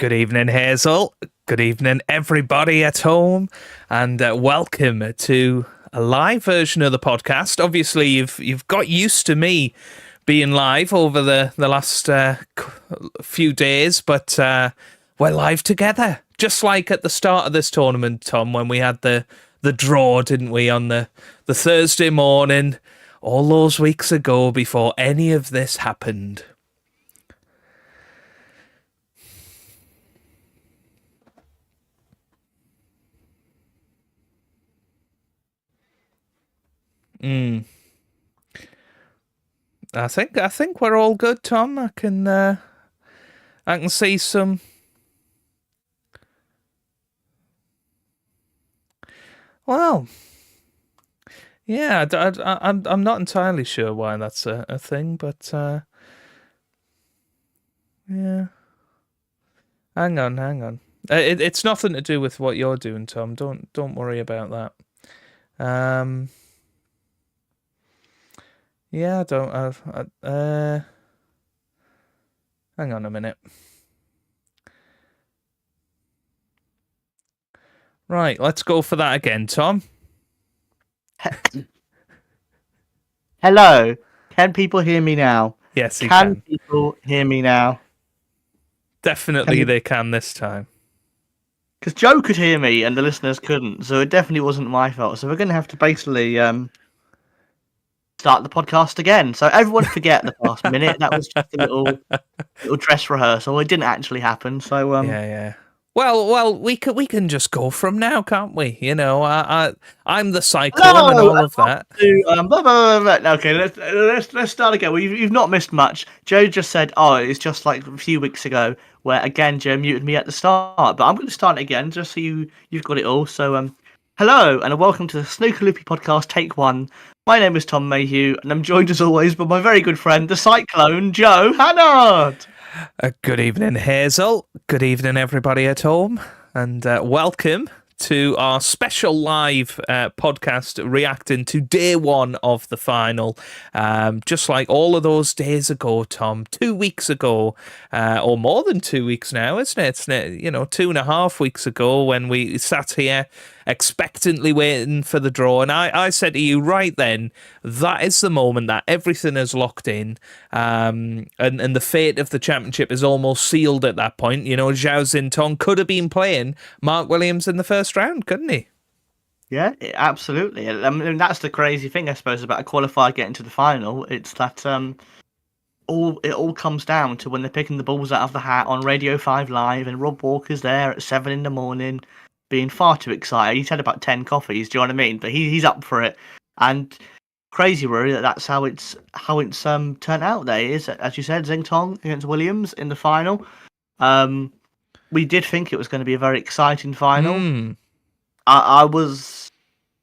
Good evening, Hazel. Good evening, everybody at home, and welcome to a live version of the podcast. Obviously, you've got used to me being live over the last few days, but we're live together, just like at the start of this tournament, Tom, when we had the draw, didn't we, on the Thursday morning, all those weeks ago before any of this happened. I think we're all good, Tom. I can see some. Well, yeah, I'm not entirely sure why that's a thing, but yeah. Hang on. It's nothing to do with what you're doing, Tom. Don't worry about that. Yeah, I don't have. Hang on a minute. Right, let's go for that again, Tom. Hello. Can people hear me now? Yes, you can. Can people hear me now? Definitely they can this time. Because Joe could hear me and the listeners couldn't, so it definitely wasn't my fault. So we're going to have to basically start the podcast again. So everyone forget the past minute. That was just a little dress rehearsal. It didn't actually happen. So yeah. Well, we can just go from now, can't we? You know, I'm the cyclone and all of that. Okay, let's start again. Well, you've not missed much. Joe just said, "Oh, it's just like a few weeks ago." Where again, Joe muted me at the start, but I'm going to start again just so you've got it all. So, hello and welcome to the Snooker Loopy Podcast, Take 1. My name is Tom Mayhew, and I'm joined as always by my very good friend, the Cyclone, Joe Hannard. Good evening, Hazel. Good evening, everybody at home, and welcome to our special live podcast reacting to day one of the final. Just like all of those days ago, Tom, 2 weeks ago, or more than 2 weeks now, isn't it? It's, 2.5 weeks ago when we sat here expectantly waiting for the draw. And I said to you right then, that is the moment that everything is locked in. And the fate of the championship is almost sealed at that point. You know, Zhao Xintong could have been playing Mark Williams in the first round, couldn't he? Yeah, absolutely. I mean, that's the crazy thing, I suppose, about a qualifier getting to the final. It's that it all comes down to when they're picking the balls out of the hat on Radio 5 Live, and Rob Walker's there at 7 in the morning, being far too excited. He's had about 10 coffees, do you know what I mean? But he's up for it. And crazy, Rory, that's how it's turned out there. Is, as you said, Xintong against Williams in the final. We did think it was going to be a very exciting final. I was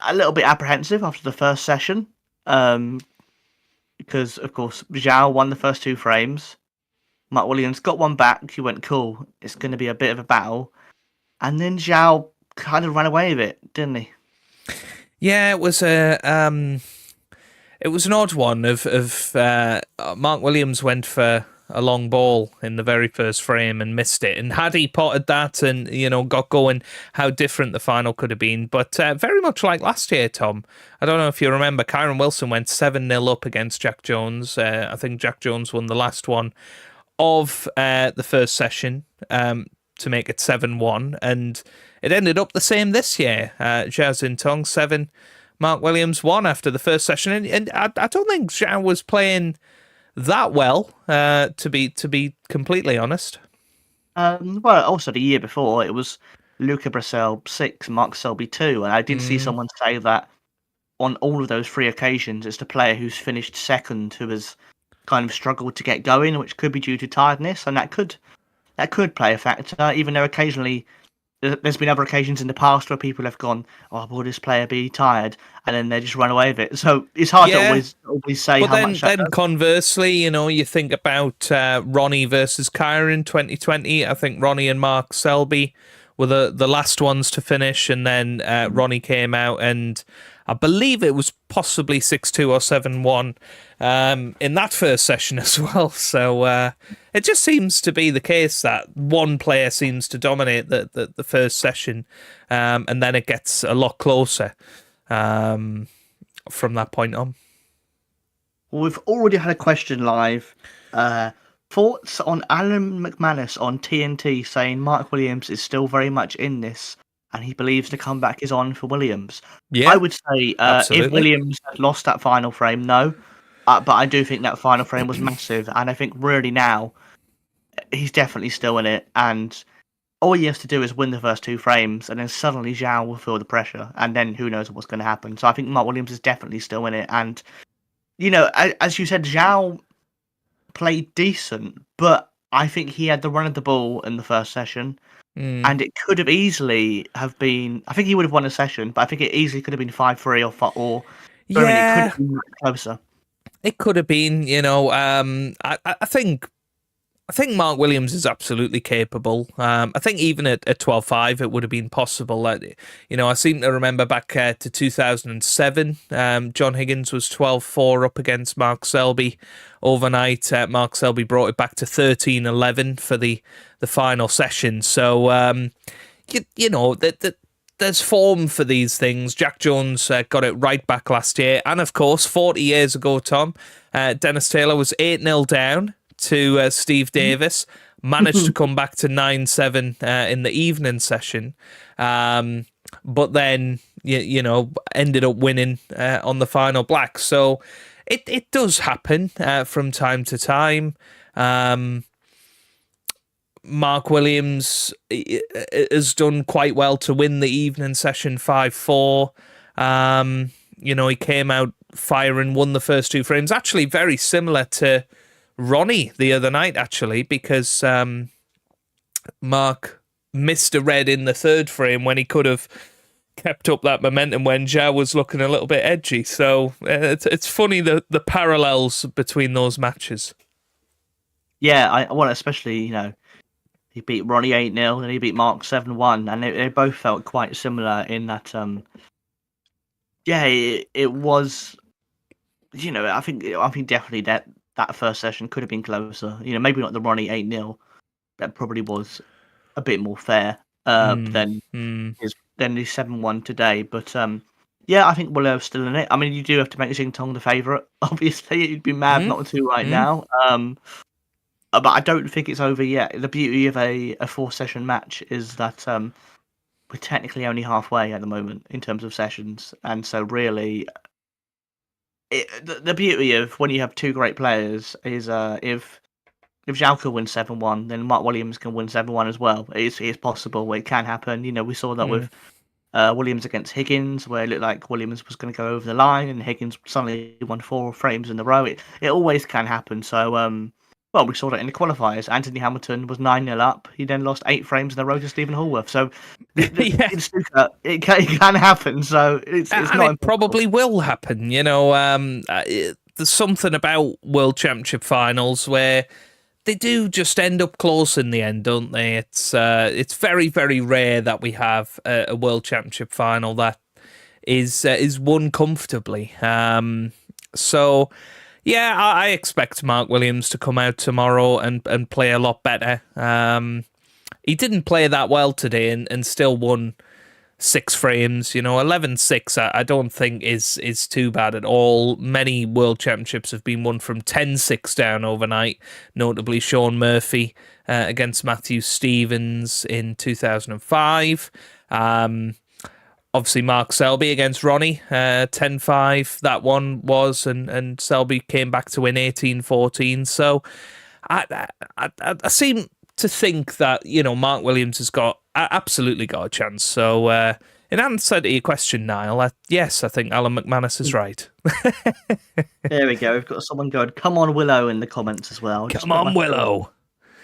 a little bit apprehensive after the first session, because, of course, Zhao won the first 2 frames. Mark Williams got one back. He went, cool, it's going to be a bit of a battle. And then Zhao kind of ran away with it, didn't he? Yeah, it was an odd one. Of Mark Williams went for a long ball in the very first frame and missed it. And had he potted that and, got going, how different the final could have been. But very much like last year, Tom. I don't know if you remember, Kyron Wilson went 7-0 up against Jack Jones. I think Jack Jones won the last one of the first session to make it 7-1. And it ended up the same this year. Zhao Xintong 7, Mark Williams 1 after the first session. And I don't think Zhao was playing that well, to be completely honest. Well, also the year before, it was Luca Bracel 6, Mark Selby 2. And I did see someone say that on all of those 3 occasions, it's the player who's finished second who has kind of struggled to get going, which could be due to tiredness. And that could play a factor, even though occasionally there's been other occasions in the past where people have gone, "Oh, will this player be tired?" and then they just run away with it. So it's hard to always say how much. But then conversely, you think about Ronnie versus Kyron 2020. I think Ronnie and Mark Selby were the last ones to finish, and then Ronnie came out, and I believe it was possibly 6-2 or 7-1 in that first session as well. So it just seems to be the case that one player seems to dominate the first session, and then it gets a lot closer from that point on. Well, we've already had a question live. Thoughts on Alan McManus on TNT saying Mark Williams is still very much in this and he believes the comeback is on for Williams? Yeah, I would say if Williams had lost that final frame, no. But I do think that final frame was massive. And I think really now he's definitely still in it. And all he has to do is win the first 2 frames and then suddenly Zhao will feel the pressure. And then who knows what's going to happen. So I think Mark Williams is definitely still in it. And as you said, Zhao played decent, but I think he had the run of the ball in the first session, and it could have easily have been. I think he would have won a session, but I think it easily could have been 5-3 or yeah, it could have been closer. It could have been. I think Mark Williams is absolutely capable. I think even at 12-5, it would have been possible. I seem to remember back to 2007, John Higgins was 12-4 up against Mark Selby overnight. Mark Selby brought it back to 13-11 for the final session. So, there's form for these things. Jack Jones got it right back last year. And, of course, 40 years ago, Tom, Dennis Taylor was 8-0 down to Steve Davis, managed to come back to 9-7 in the evening session, but then ended up winning on the final black. So it does happen from time to time. Mark Williams has done quite well to win the evening session 5-4. He came out firing, won the first 2 frames, actually very similar to Ronnie the other night, actually, because Mark missed a red in the 3rd frame when he could have kept up that momentum when Zhao was looking a little bit edgy. So it's funny the parallels between those matches. Yeah, especially, he beat Ronnie 8-0 and he beat Mark 7-1, and they both felt quite similar in that, it was, I think definitely that first session could have been closer. Maybe not the Ronnie 8-0. That probably was a bit more fair than the 7-1 today. But I think Willow's still in it. I mean, you do have to make Xing Tong the favourite. Obviously, you'd be mad not to right now. But I don't think it's over yet. The beauty of a 4-session match is that we're technically only halfway at the moment in terms of sessions, and so really. The beauty of when you have 2 great players is if Zhao can win 7-1, then Mark Williams can win 7-1 as well. It's possible. It can happen. We saw that with Williams against Higgins, where it looked like Williams was going to go over the line, and Higgins suddenly won 4 frames in a row. It always can happen. So, we saw that in the qualifiers. Anthony Hamilton was 9-0 up. He then lost 8 frames in a row to Stephen Hallworth. So, in snooker, it can happen. So, it's not impossible. It probably will happen. There's something about World Championship finals where they do just end up close in the end, don't they? It's very, very rare that we have a World Championship final that is won comfortably. So. Yeah, I expect Mark Williams to come out tomorrow and play a lot better. He didn't play that well today and still won 6 frames. 11-6 I don't think is too bad at all. Many World Championships have been won from 10-6 down overnight, notably Sean Murphy against Matthew Stevens in 2005. Obviously, Mark Selby against Ronnie, 10-5, that one was, and Selby came back to win 18-14. So I seem to think that, Mark Williams has absolutely got a chance. So in answer to your question, Niall, yes, I think Alan McManus is right. There we go. We've got someone going, come on, Willow, in the comments as well. Come on, Willow.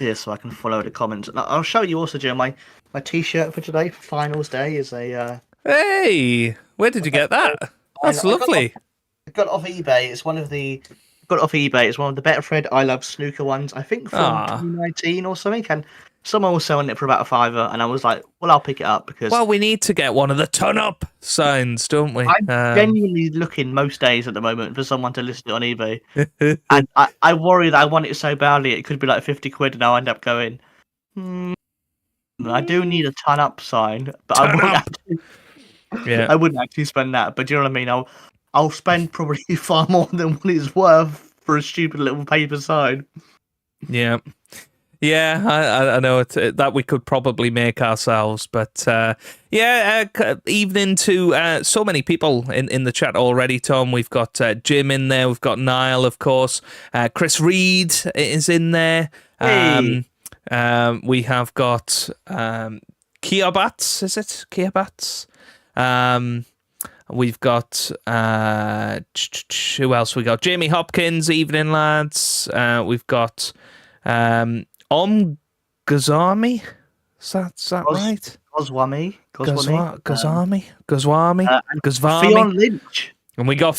Yeah, so I can follow the comments. I'll show you also, Joe, my T-shirt for today, for finals day, is a... Hey, where did you get that? That's lovely. I got it off eBay. It's one of the Betfred I Love Snooker ones. I think from 2019 or something. And someone was selling it for about £5, and I was like, well, I'll pick it up because Well, we need to get one of the ton up signs, don't we? I'm genuinely looking most days at the moment for someone to list it on eBay. And I worry that I want it so badly it could be like 50 quid, and I'll end up going, I do need a ton up sign, but I wouldn't actually spend that. But do you know what I mean? I'll spend probably far more than what it's worth for a stupid little paper sign. Yeah. Yeah, I know that we could probably make ourselves, but evening to so many people in the chat already, Tom. We've got Jim in there, we've got Niall, of course. Chris Reed is in there. Hey. We have got Kiabats, is it? Kiabats? We've got who else? We got Jamie Hopkins, evening lads. We've got Gazami, is that right? Goswami. Gazvami. Lynch. And we got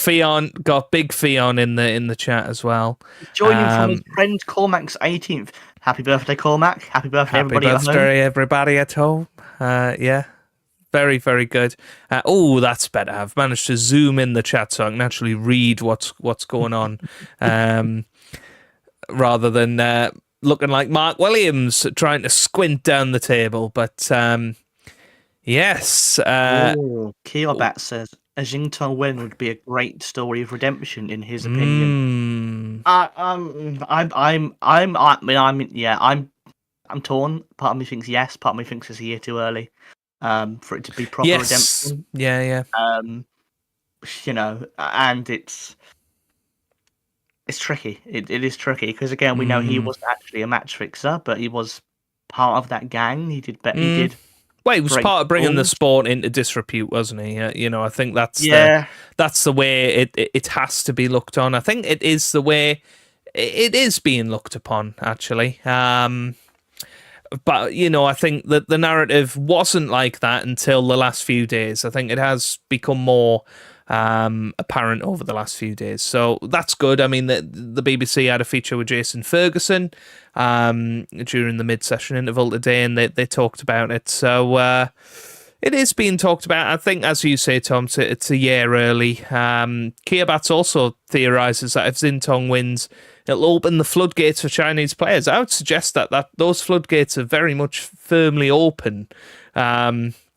big Fion in the chat as well. Joining from his friend Cormac's 18th. Happy birthday, Cormac. Happy birthday, everybody at home. Happy birthday, everybody at home. Yeah. Very, very good. That's better. I've managed to zoom in the chat so I can actually read what's going on. Rather than looking like Mark Williams trying to squint down the table. But yes. Keobat says a Xingtong win would be a great story of redemption in his opinion. I'm torn. Part of me thinks yes, part of me thinks it's a year too early for it to be proper redemption. Yeah. And it's tricky. It is tricky because again, we know he wasn't actually a match fixer, but he was part of that gang. He did. Well, he was part of bringing the sport into disrepute, wasn't he? I think that's the way it has to be looked on. I think it is the way it is being looked upon, actually. But I think that the narrative wasn't like that until the last few days. I think it has become more apparent over the last few days, so that's good. I mean, the BBC had a feature with Jason Ferguson during the mid-session interval today, and they talked about it. So it is being talked about. I think, as you say, Tom, it's a year early. Kiabats also theorises that if Xintong wins, it'll open the floodgates for Chinese players. I would suggest that those floodgates are very much firmly open.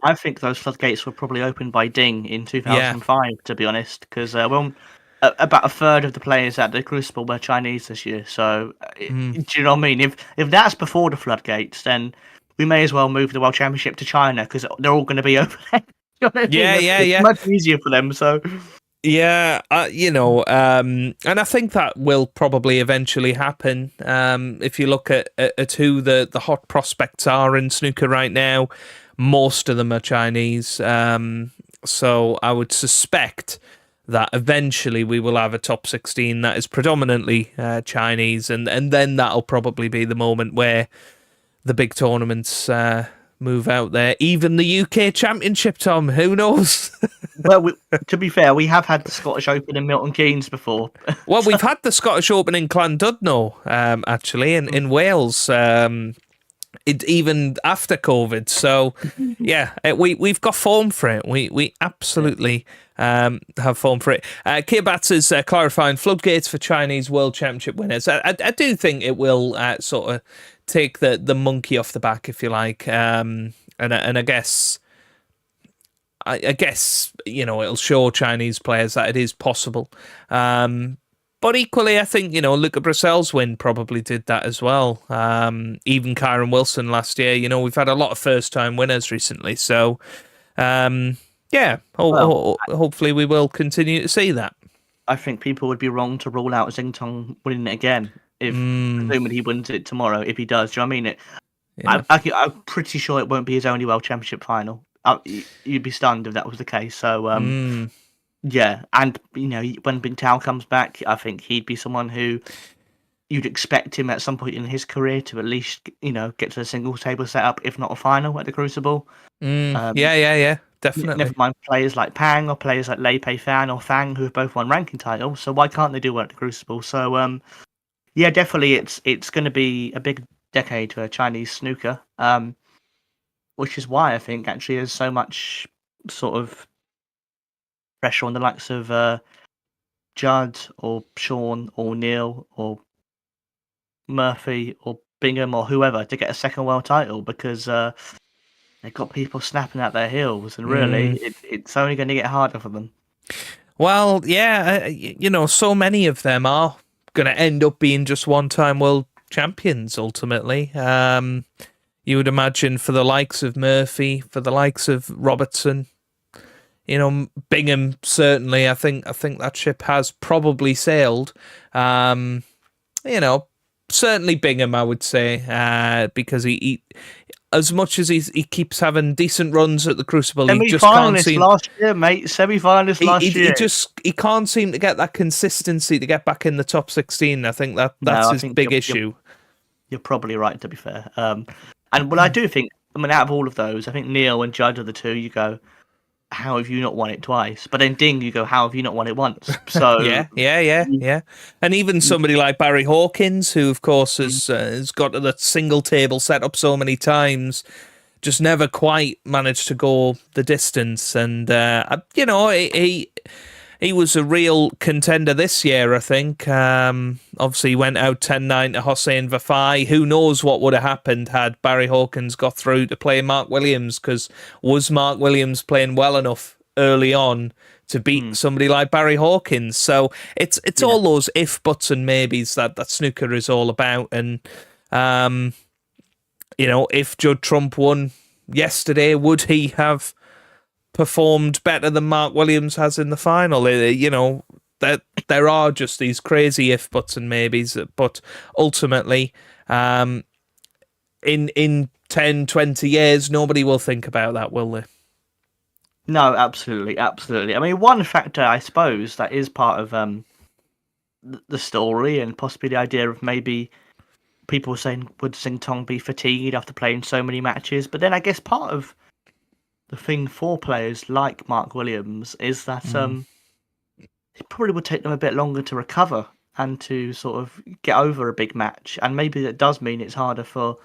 I think those floodgates were probably opened by Ding in 2005, to be honest, because about a third of the players at the Crucible were Chinese this year. So, do you know what I mean? If that's before the floodgates, then we may as well move the World Championship to China because they're all going to be open. You know what I mean? It's much easier for them. So. Yeah, and I think that will probably eventually happen. If you look at who the hot prospects are in snooker right now, most of them are Chinese. So I would suspect that eventually we will have a top 16 that is predominantly Chinese, and then that'll probably be the moment where the big tournaments move out there. Even the UK Championship, Tom, who knows? Well, to be fair, we have had the Scottish Open in Milton Keynes before. Well, we've had the Scottish Open in Llandudno, actually, in Wales. Even after COVID, so yeah, we've got form for it. We absolutely have form for it. Kiabats is clarifying floodgates for Chinese World Championship winners. I do think it will sort of take the monkey off the back, if you like, and I guess it'll show Chinese players that it is possible. But equally, I think, Luca Brissell's win probably did that as well. Even Kyron Wilson last year, we've had a lot of first-time winners recently. So, hopefully we will continue to see that. I think people would be wrong to rule out Xingtong winning it again, if presumably he wins it tomorrow, if he does. Do you know what I mean? I'm pretty sure it won't be his only World Championship final. You'd be stunned if that was the case. So, yeah, and when Bing Tao comes back, I think he'd be someone who you'd expect him at some point in his career to at least get to a singles table setup, if not a final at the Crucible. Yeah, definitely. Never mind players like Pang or players like Lei Pei Fan or Fang who have both won ranking titles. So why can't they do well at the Crucible? So definitely it's going to be a big decade for Chinese snooker, which is why I think actually there's so much sort of pressure on the likes of Judd or Sean or Neil or Murphy or Bingham or whoever to get a second world title, because they've got people snapping at their heels, and really it's only going to get harder for them. Well, yeah, so many of them are going to end up being just one-time world champions ultimately. You would imagine for the likes of Murphy, for the likes of Robertson, Bingham certainly. I think that ship has probably sailed. Certainly Bingham, I would say, because he as much as he keeps having decent runs at the Crucible, he just can't seem. Last year, mate. Semi-finalist last year. He can't seem to get that consistency to get back in the top 16. I think that's his big issue. You're probably right, to be fair. And I do think, out of all of those, I think Neil and Judd are the two. You go, how have you not won it twice? But then Ding, you go, how have you not won it once? So yeah. And even somebody like Barry Hawkins, who of course has got to the single table setup so many times, just never quite managed to go the distance. And he was a real contender this year, I think. Obviously, he went out 10-9 to Hossein Vafai. Who knows what would have happened had Barry Hawkins got through to play Mark Williams, because was Mark Williams playing well enough early on to beat somebody like Barry Hawkins? So it's all those if, buts and maybes that snooker is all about. And, if Judd Trump won yesterday, would he have performed better than Mark Williams has in the final? That there are just these crazy if, buts and maybes, but ultimately in 10, 20 years nobody will think about that, will they? No, absolutely. I mean, one factor I suppose that is part of the story, and possibly the idea of maybe people saying, would Sing Tong be fatigued after playing so many matches? But then I guess part of the thing for players like Mark Williams is that it probably would take them a bit longer to recover and to sort of get over a big match. And maybe that does mean it's harder for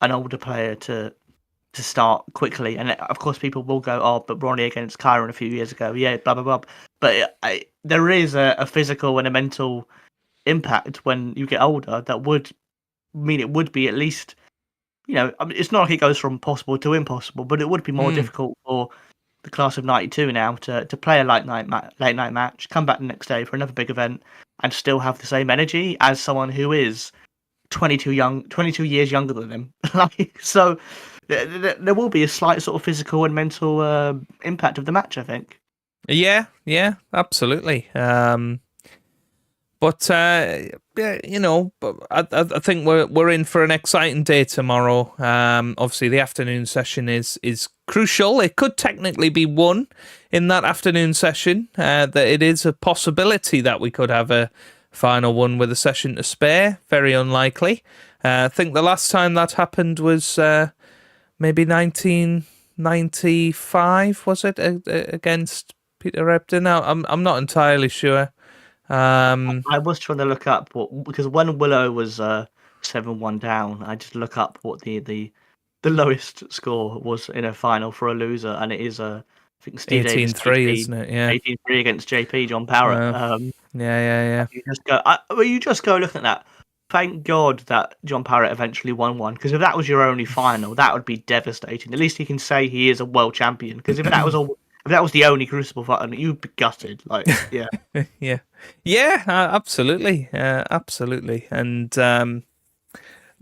an older player to start quickly. And of course, people will go, oh, but Ronnie against Kyron a few years ago, yeah, blah, blah, blah. But there is a physical and a mental impact when you get older that would mean it would be at least, it's not like it goes from possible to impossible, but it would be more difficult for the class of 92 now to play a late night match, come back the next day for another big event, and still have the same energy as someone who is 22 years younger than them. So there will be a slight sort of physical and mental impact of the match, I think. Yeah, absolutely. But I think we're in for an exciting day tomorrow. Obviously, the afternoon session is crucial. It could technically be won in that afternoon session. That it is a possibility that we could have a final one with a session to spare. Very unlikely. I think the last time that happened was maybe 1995. Was it against Peter Ebden? Now I'm not entirely sure. I was trying to look up because when Willow was 7-1 down, I just look up what the lowest score was in a final for a loser, and it is I think Steve 18-3, isn't it? Yeah, 18-3 against JP John Parrott. Yeah. You just go look at that. Thank God that John Parrott eventually won one, because if that was your only final, that would be devastating. At least he can say he is a world champion, because if that was the only Crucible fight, you'd be gutted. Yeah, absolutely, and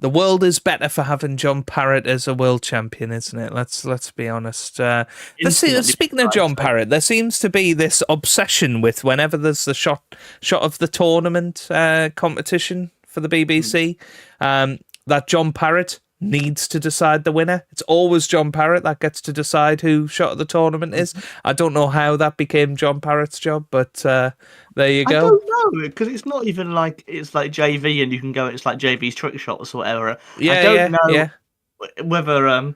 the world is better for having John Parrott as a world champion, isn't it? Let's be honest. Speaking of John Parrott, there seems to be this obsession with whenever there's the shot of the tournament competition for the BBC, that John Parrott needs to decide the winner. It's always John Parrott that gets to decide who shot of the tournament is. I don't know how that became John Parrott's job, but there you go. I don't know, because it's not even like it's like JV and you can go, it's like JV's trick shots or whatever. I don't know whether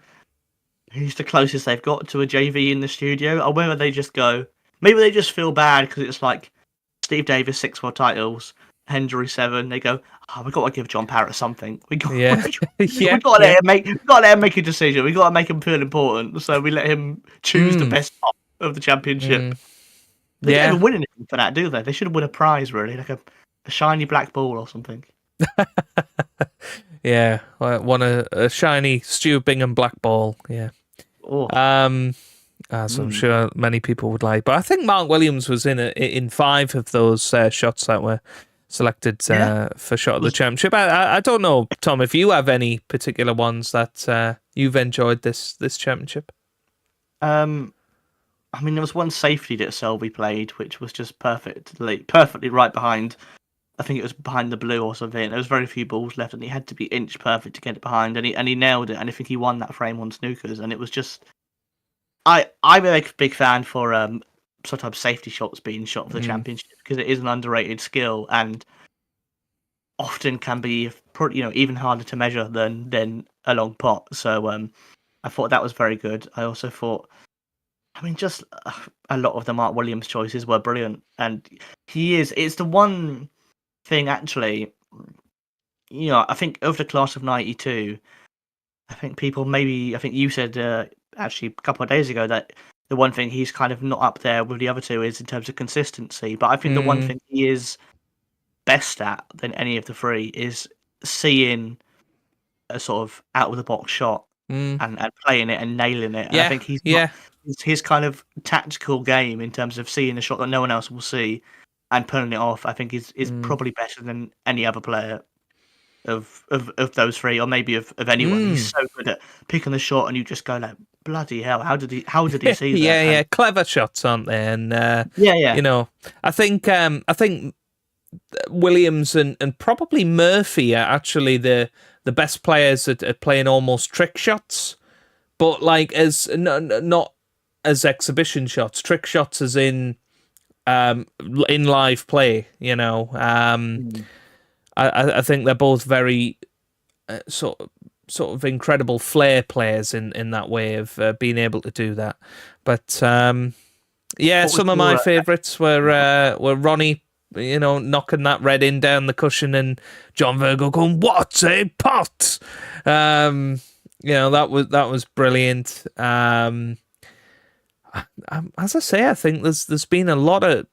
who's the closest they've got to a JV in the studio, or whether they just go, maybe they just feel bad because it's like Steve Davis 6 world titles, Hendry 7. They go, we've got to give John Parrott something. We got, Yeah. we got to let him make a decision. We got to make him feel important. So we let him choose the best part of the championship. They don't even win anything for that, do they? They should have won a prize, really, like a shiny black ball or something. Yeah, won a shiny Stuart Bingham black ball. Yeah. Oh. As I'm sure many people would like. But I think Mark Williams was in 5 of those shots that were selected for shot of the championship. I don't know, Tom, if you have any particular ones that you've enjoyed this championship. I mean, there was one safety that Selby played, which was just perfectly right behind. I think it was behind the blue or something. There was very few balls left, and he had to be inch perfect to get it behind, and he nailed it. And I think he won that frame on Snookers, and it was just. I'm a big fan for sometimes safety shots being shot for the championship, because it is an underrated skill and often can be even harder to measure than a long pot. So I thought that was very good. I also thought, I mean, just a lot of the Mark Williams choices were brilliant, and it's the one thing actually. I think of the class of '92, I think you said. Actually, a couple of days ago, that the one thing he's kind of not up there with the other two is in terms of consistency. But I think the one thing he is best at than any of the 3 is seeing a sort of out of the box shot and playing it and nailing it. And I think his kind of tactical game in terms of seeing a shot that no one else will see and pulling it off, I think is probably better than any other player of those 3, or maybe of anyone. He's so good at picking the shot, and you just go like, bloody hell, how did he see that? Yeah, clever shots, aren't they? And I think Williams and probably Murphy are actually the best players at playing almost trick shots, but like as not as exhibition shots, trick shots as in live play. I think they're both very sort of incredible flair players in that way of being able to do that. But some of my favourites were Ronnie, knocking that red in down the cushion, and John Virgo going, "What a pot!" That was brilliant. As I say, I think there's been a lot of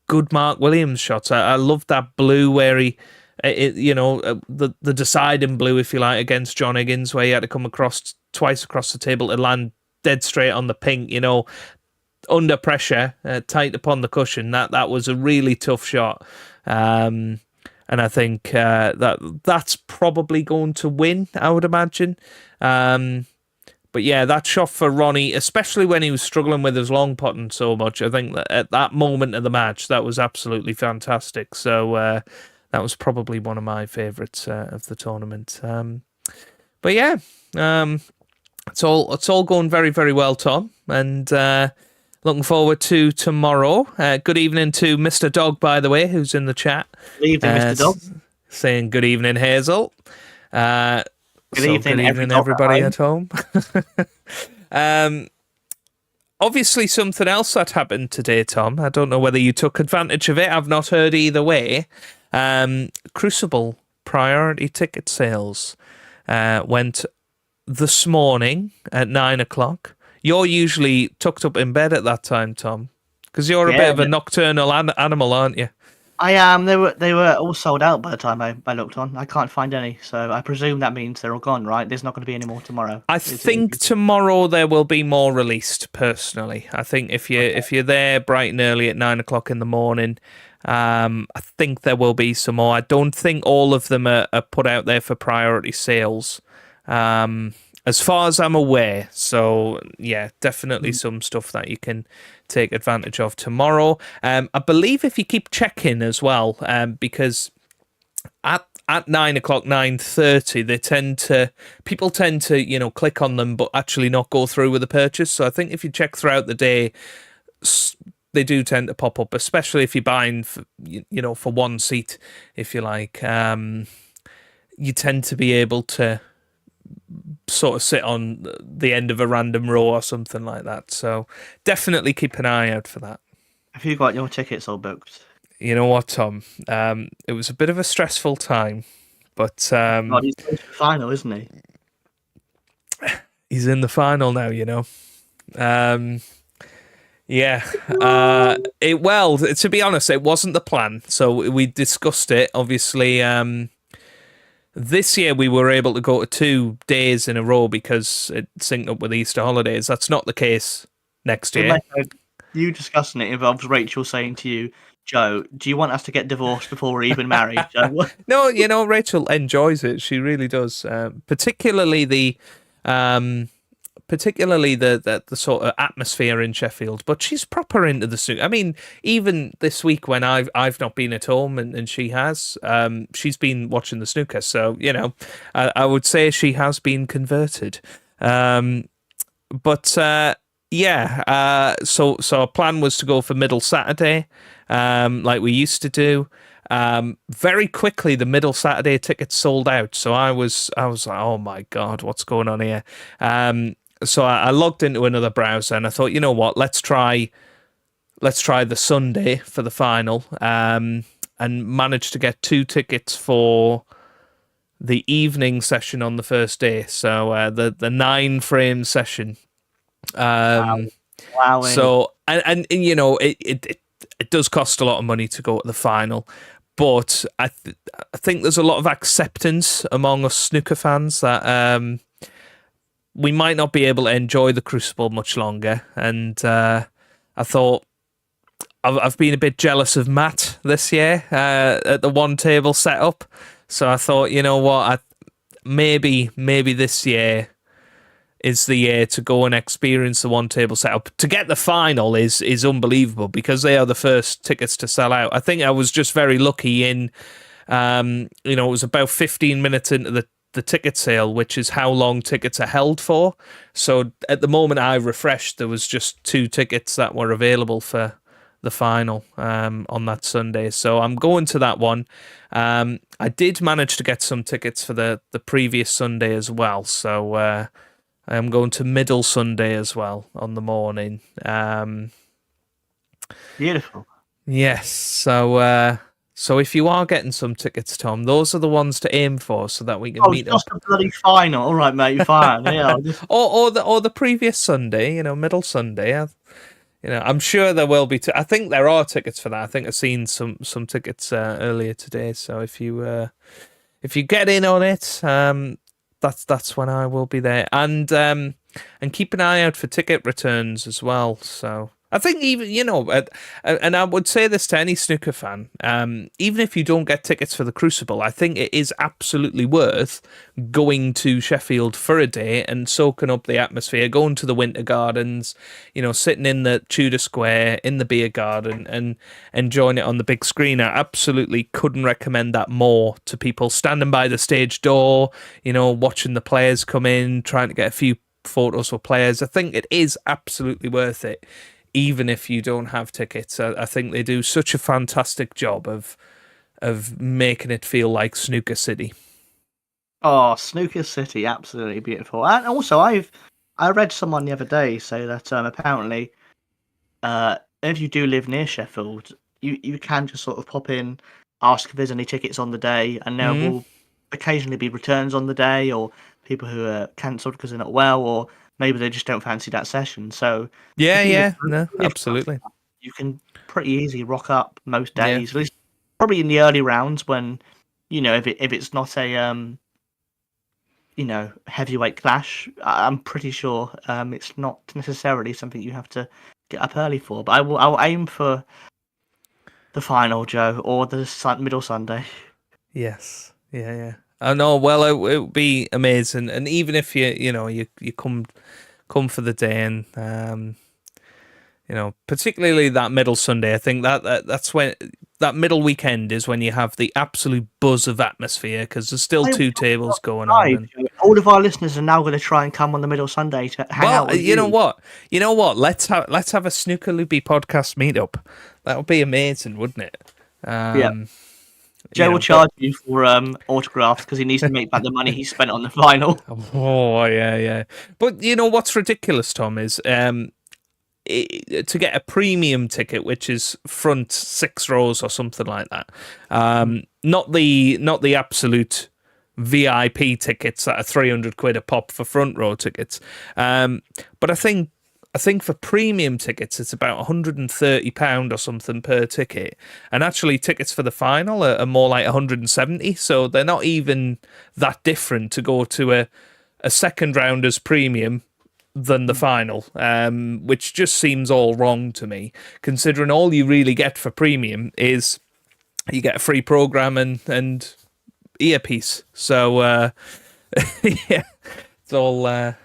good Mark Williams shots. I love that blue where he. The deciding blue, if you like, against John Higgins, where he had to come twice across the table to land dead straight on the pink, under pressure, tight upon the cushion. That was a really tough shot. And I think that's probably going to win, I would imagine. But yeah, that shot for Ronnie, especially when he was struggling with his long putting so much, I think that at that moment of the match, that was absolutely fantastic. So that was probably one of my favourites of the tournament. But yeah, it's all going very, very well, Tom, and looking forward to tomorrow. Good evening to Mr. Dog, by the way, who's in the chat. Good evening, Mr. Dog. Saying good evening, Hazel. Good evening, everybody at home. Obviously, something else that happened today, Tom. I don't know whether you took advantage of it. I've not heard either way. Crucible priority ticket sales went this morning at 9:00. You're usually tucked up in bed at that time, Tom, because you're a bit of a nocturnal animal, aren't you? I am. They were all sold out by the time I looked on. I can't find any, so I presume that means they're all gone, right? There's not going to be any more tomorrow. I think tomorrow there will be more released. Personally, I think if you're there bright and early at 9:00 in the morning, I think there will be some more. I don't think all of them are put out there for priority sales, as far as I'm aware. So yeah, definitely some stuff that you can take advantage of tomorrow. I believe if you keep checking as well, because at 9:00, 9:30, people tend to click on them but actually not go through with the purchase. So I think if you check throughout the day, they do tend to pop up, especially if you're buying for one seat, if you like. You tend to be able to sort of sit on the end of a random row or something like that. So definitely keep an eye out for that. Have you got your tickets all booked? You know what, Tom? It was a bit of a stressful time, but God, he's going to the final, isn't he? he's in the final now, you know. Yeah. Well, to be honest, it wasn't the plan. So we discussed it. Obviously, this year we were able to go to 2 days in a row because it synced up with Easter holidays. That's not the case next year. You discussing it involves Rachel saying to you, Joe, do you want us to get divorced before we're even married, Joe? No, you know, Rachel enjoys it. She really does. Particularly the sort of atmosphere in Sheffield. But she's proper into the snooker. I mean, even this week when I've not been at home and she has, she's been watching the snooker. So, you know, I would say she has been converted. So our plan was to go for middle Saturday, like we used to do. Very quickly, the middle Saturday tickets sold out. So I was like, oh my God, what's going on here? So I logged into another browser and I thought, you know what, let's try the Sunday for the final, and managed to get 2 tickets for the evening session on the first day. So the 9-frame session. Wow. So and you know it does cost a lot of money to go to the final, but I think there's a lot of acceptance among us snooker fans that we might not be able to enjoy the Crucible much longer. And I thought I've been a bit jealous of Matt this year at the one table setup. So I thought, you know what, maybe this year is the year to go and experience the one table setup. To get the final is unbelievable because they are the first tickets to sell out. I think I was just very lucky in, it was about 15 minutes into the ticket sale, which is how long tickets are held for. So at the moment I refreshed, there was just 2 tickets that were available for the final on that Sunday. So I'm going to that one. I did manage to get some tickets for the previous Sunday as well. So I am going to middle Sunday as well on the morning. Beautiful. Yes. So if you are getting some tickets, Tom, those are the ones to aim for so that we can meet up. Just a bloody final. All right, mate, fine. Yeah. or the previous Sunday, middle Sunday. I'm sure there will be. I think there are tickets for that. I think I've seen some tickets earlier today. So if you get in on it, that's when I will be there, and keep an eye out for ticket returns as well. So I think even and I would say this to any snooker fan, even if you don't get tickets for the Crucible, I think it is absolutely worth going to Sheffield for a day and soaking up the atmosphere, going to the Winter Gardens, sitting in the Tudor Square in the beer garden and enjoying it on the big screen. I absolutely couldn't recommend that more to people standing by the stage door, watching the players come in, trying to get a few photos for players. I think it is absolutely worth it. Even if you don't have tickets, I think they do such a fantastic job of making it feel like Snooker City. Oh, Snooker City, absolutely beautiful. And also, I read someone the other day say that apparently, if you do live near Sheffield, you can just sort of pop in, ask if there's any tickets on the day, and there will occasionally be returns on the day, or people who are cancelled because they're not well, or maybe they just don't fancy that session. So absolutely. You can pretty easily rock up most days. At least probably in the early rounds when, if it's not a heavyweight clash, I'm pretty sure it's not necessarily something you have to get up early for. But I'll aim for the final, Joe, or the middle Sunday. Yes. Yeah. I know. Well, it would be amazing, and even if you come for the day, and particularly that middle Sunday, I think that's when that middle weekend is when you have the absolute buzz of atmosphere because there's still 2 tables going on. All of our listeners are now going to try and come on the middle Sunday to hang out with you. You know what? Let's have a Snooker Loopy podcast meetup. That would be amazing, wouldn't it? Joe will charge you for autographs because he needs to make back the money he spent on the final. Oh, yeah. But what's ridiculous, Tom, is to get a premium ticket, which is front 6 rows or something like that. Not the absolute VIP tickets that are 300 quid a pop for front row tickets. But I think for premium tickets, it's about £130 or something per ticket. And actually, tickets for the final are more like 170. So they're not even that different to go to a second round as premium than the final, which just seems all wrong to me, considering all you really get for premium is you get a free program and earpiece. So, yeah, it's all a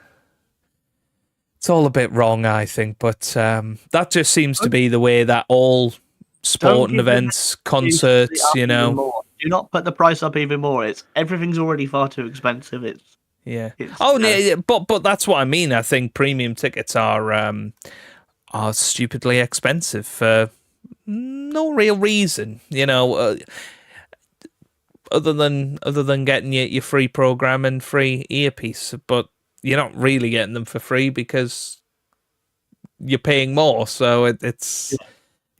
bit wrong, I think, but that just seems to be the way that all sporting events, concerts, Do not put the price up even more. Everything's already far too expensive. But that's what I mean. I think premium tickets are stupidly expensive for no real reason, other than getting your free program and free earpiece, but you're not really getting them for free because you're paying more. So it's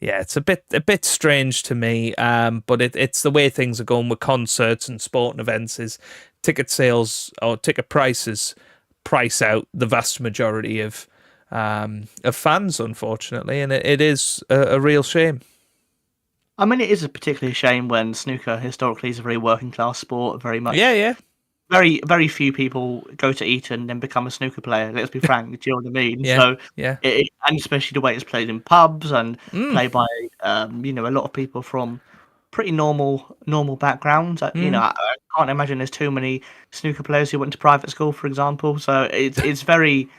a bit strange to me. But it's the way things are going with concerts and sporting events. Is ticket sales or ticket prices price out the vast majority of fans, unfortunately, and it is a real shame. I mean, it is a particularly shame when snooker historically is a very working class sport. Very much. Yeah. Very, very few people go to Eton and then become a snooker player. Let's be frank. Do you know what I mean? Yeah. And especially the way it's played in pubs and played by a lot of people from pretty normal backgrounds. I can't imagine there's too many snooker players who went to private school, for example. So it's very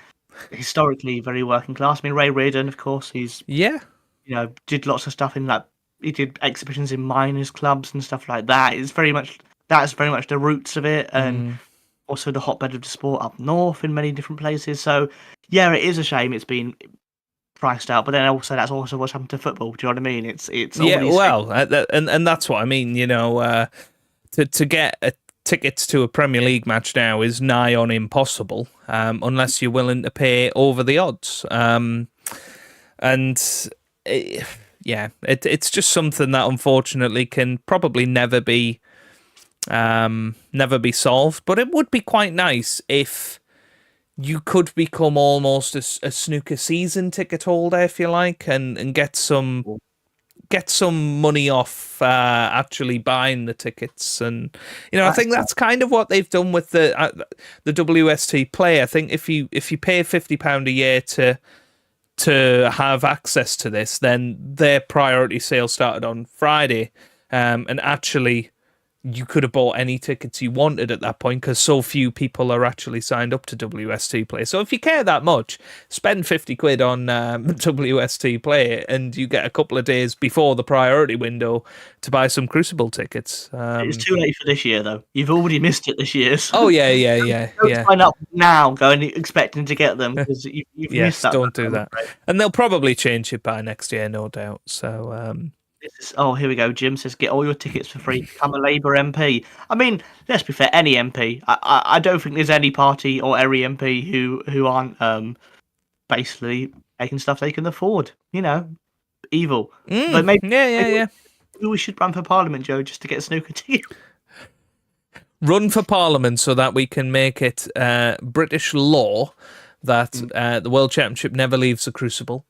historically very working class. I mean, Ray Reardon, of course, did lots of stuff in he did exhibitions in miners' clubs and stuff like that. That's very much the roots of it, and also the hotbed of the sport up north in many different places. So, yeah, it is a shame it's been priced out, but then also that's also what's happened to football. Do you know what I mean? It's and that's what I mean. To get tickets to a Premier League match now is nigh on impossible, unless you're willing to pay over the odds. It's just something that unfortunately can probably never be solved, but it would be quite nice if you could become almost a snooker season ticket holder, if you like, and get some money off actually buying the tickets. And I think that's kind of what they've done with the WST Play. I think if you pay £50 a year to have access to this, then their priority sale started on Friday, and actually you could have bought any tickets you wanted at that point because so few people are actually signed up to WST Play. So if you care that much, spend 50 quid on WST Play and you get a couple of days before the priority window to buy some Crucible tickets. It's too late for this year, though. You've already missed it this year. So Don't sign up now going expecting to get them because you've missed that. Don't do that. And they'll probably change it by next year, no doubt. So... here we go. Jim says, get all your tickets for free. Become a Labour MP. I mean, let's be fair, any MP. I don't think there's any party or any MP who aren't basically taking stuff they can afford. Evil. But maybe we should run for Parliament, Joe, just to get a snooker team. Run for Parliament so that we can make it British law that the World Championship never leaves the Crucible.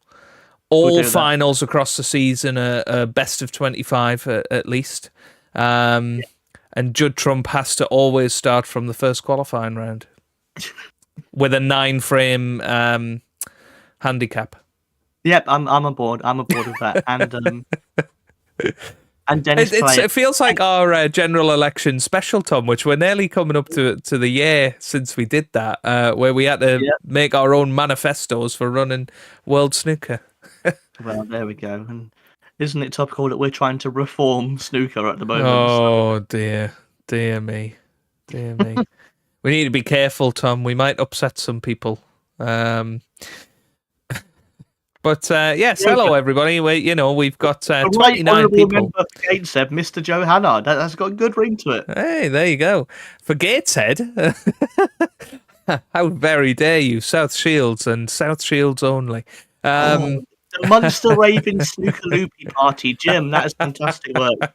All finals across the season are best of 25 at least. And Judd Trump has to always start from the first qualifying round with a 9-frame handicap. Yep, I'm aboard. I'm aboard with that. And Dennis it feels like our general election special, Tom, which we're nearly coming up to the year since we did that, where we had to make our own manifestos for running World Snooker. Well, there we go. And isn't it topical that we're trying to reform snooker at the moment? Oh, dear me. We need to be careful, Tom. We might upset some people. But yes, hello everybody. We've got 29 people. Gateshead, Mr. Joe Hannard. That's got a good ring to it. Hey, there you go. For Gateshead, how very dare you, South Shields and South Shields only. Um, The Munster Ravens Snooker Loopy Party, Jim. That is fantastic work.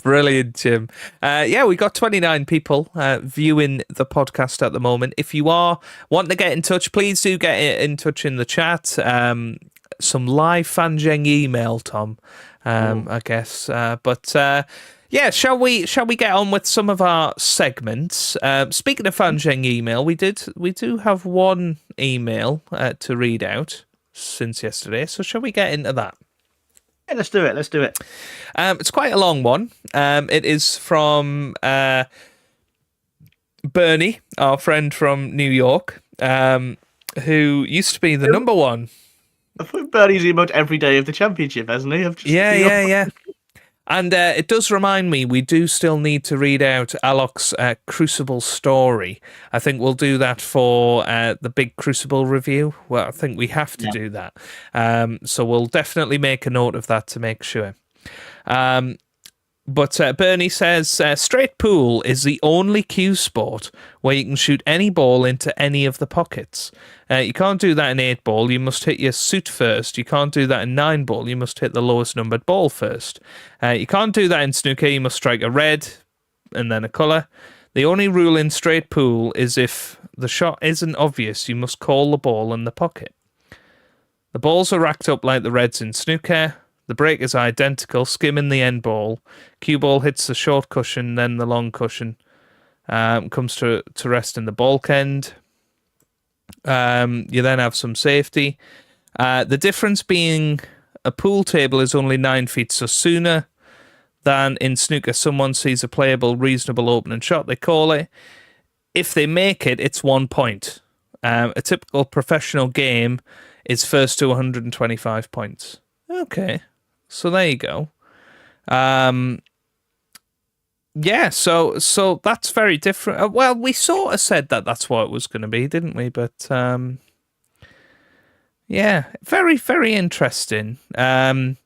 Brilliant, Jim. Yeah, we got 29 people viewing the podcast at the moment. If you are wanting to get in touch, please do get in touch in the chat. Some live Fanjeng email, Tom, I guess. Yeah, shall we get on with some of our segments? Speaking of Fanjeng email, we do have one email to read out since yesterday. So shall we get into that? Yeah, let's do it. It's quite a long one. It is from Bernie, our friend from New York, who used to be the number one. I thought Bernie's emote every day of the championship, hasn't he? Yeah. And it does remind me, we do still need to read out Alok's Crucible story. I think we'll do that for the big Crucible review. Well, I think we have to do that. So we'll definitely make a note of that to make sure. But Bernie says, straight pool is the only cue sport where you can shoot any ball into any of the pockets. You can't do that in 8-ball. You must hit your suit first. You can't do that in 9-ball. You must hit the lowest numbered ball first. You can't do that in snooker. You must strike a red and then a colour. The only rule in straight pool is if the shot isn't obvious, you must call the ball in the pocket. The balls are racked up like the reds in snooker. The break is identical, skimming the end ball. Cue ball hits the short cushion, then the long cushion. Comes to rest in the balk end. You then have some safety. The difference being a pool table is only 9 feet, so sooner than in snooker someone sees a playable, reasonable opening shot, they call it. If they make it, it's 1 point. A typical professional game is first to 125 points. Okay. So there you go. Yeah, so that's very different. Well, we sort of said that that's what it was going to be, didn't we? But yeah, very, very interesting. There's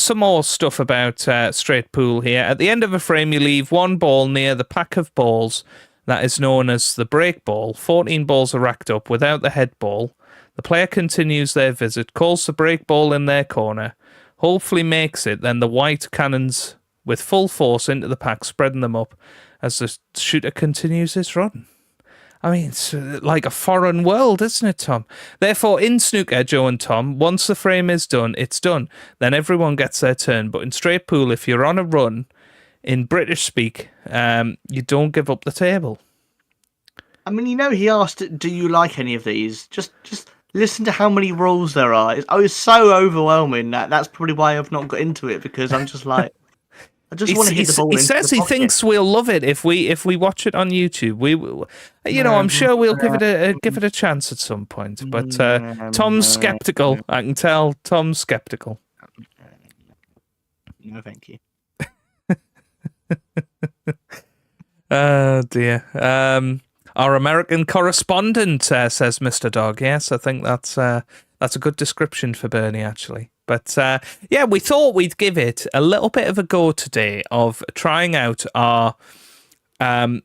some more stuff about straight pool here. At the end of a frame, you leave one ball near the pack of balls that is known as the break ball. 14 balls are racked up without the head ball. The player continues their visit, calls the break ball in their corner, hopefully makes it, then the white cannons with full force into the pack, spreading them up as the shooter continues his run. I mean, it's like a foreign world, isn't it, Tom? Therefore, in snooker, Joe and Tom, once the frame is done, it's done. Then everyone gets their turn. But in straight pool, if you're on a run, in British speak, you don't give up the table. I mean, he asked, do you like any of these? Just listen to how many rules there are. It's so overwhelming that's probably why I've not got into it, because I'm just like, I just want to hit the ball. He says he thinks we'll love it if we watch it on YouTube. I'm sure we'll give it a chance at some point. But Tom's skeptical. I can tell Tom's skeptical. No, thank you. Oh dear. Our American correspondent says Mr. Dog. Yes, I think that's a good description for Bernie, actually. But yeah, we thought we'd give it a little bit of a go today of trying out our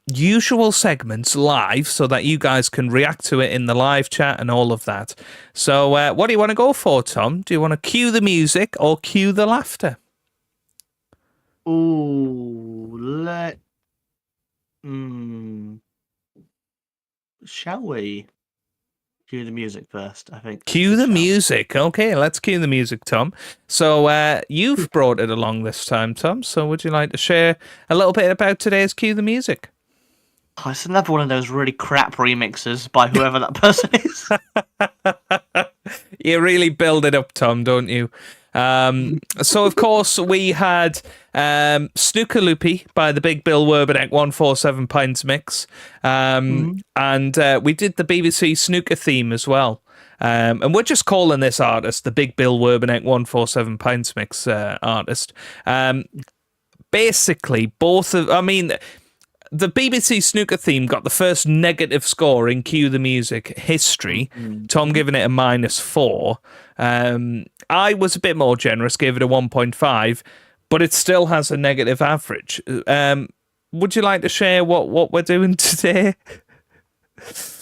usual segments live so that you guys can react to it in the live chat and all of that. So what do you want to go for, Tom? Do you want to cue the music or cue the laughter? Ooh, shall we cue the music first? I think. Cue the music. Okay, let's cue the music, Tom. So you've brought it along this time, Tom. So would you like to share a little bit about today's Cue the Music? Oh, it's another one of those really crap remixes by whoever that person is. You really build it up, Tom, don't you? So, of course, we had Snooker Loopy by the Big Bill Werbeneck 147 Pints Mix. And we did the BBC Snooker theme as well. And we're just calling this artist the Big Bill Werbeneck 147 Pints Mix artist. Basically, the BBC Snooker theme got the first negative score in Cue the Music history. Tom giving it a -4. I was a bit more generous, gave it a 1.5, but it still has a negative average. Would you like to share what we're doing today?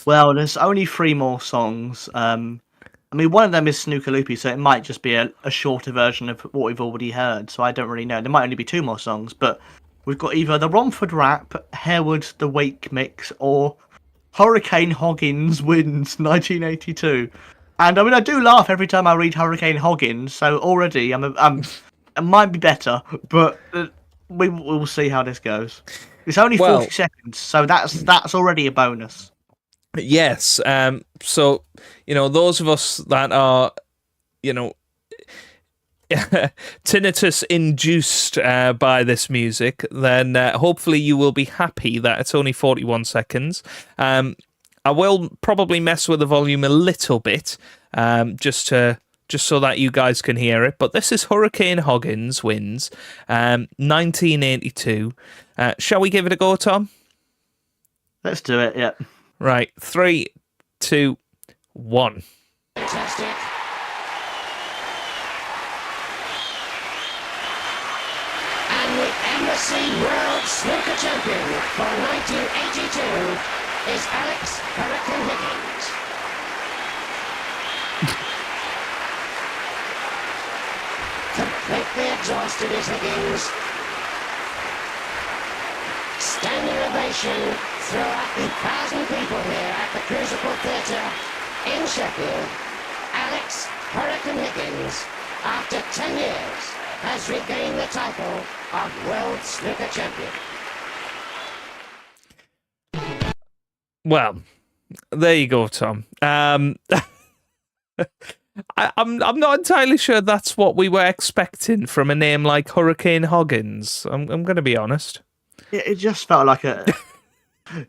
Well, there's only 3 more songs. I mean, one of them is Snooker Loopy, so it might just be a shorter version of what we've already heard. So I don't really know. There might only be 2 more songs, but we've got either the Romford Rap, Harewood the Wake Mix, or Hurricane Hoggins Wins 1982. And I mean, I do laugh every time I read Hurricane Hoggins, so already it might be better, but we'll see how this goes. It's only 40 seconds, so that's already a bonus. Yes. So, those of us that are, tinnitus induced by this music, then hopefully you will be happy that it's only 41 seconds. I will probably mess with the volume a little bit, just so that you guys can hear it. But this is Hurricane Hoggins Wins, 1982. Shall we give it a go, Tom? Let's do it, yeah. Right, 3, 2, 1. Fantastic. And the Embassy World Snooker Champion for 1982 is Alex Hurricane Higgins. Completely exhausted is Higgins. Standing ovation throughout the 1,000 people here at the Crucible Theatre in Sheffield. Alex Hurricane Higgins, after 10 years, has regained the title of World Snooker Champion. Well, there you go, Tom. I'm not entirely sure that's what we were expecting from a name like Hurricane Hoggins. I'm going to be honest. It just felt like a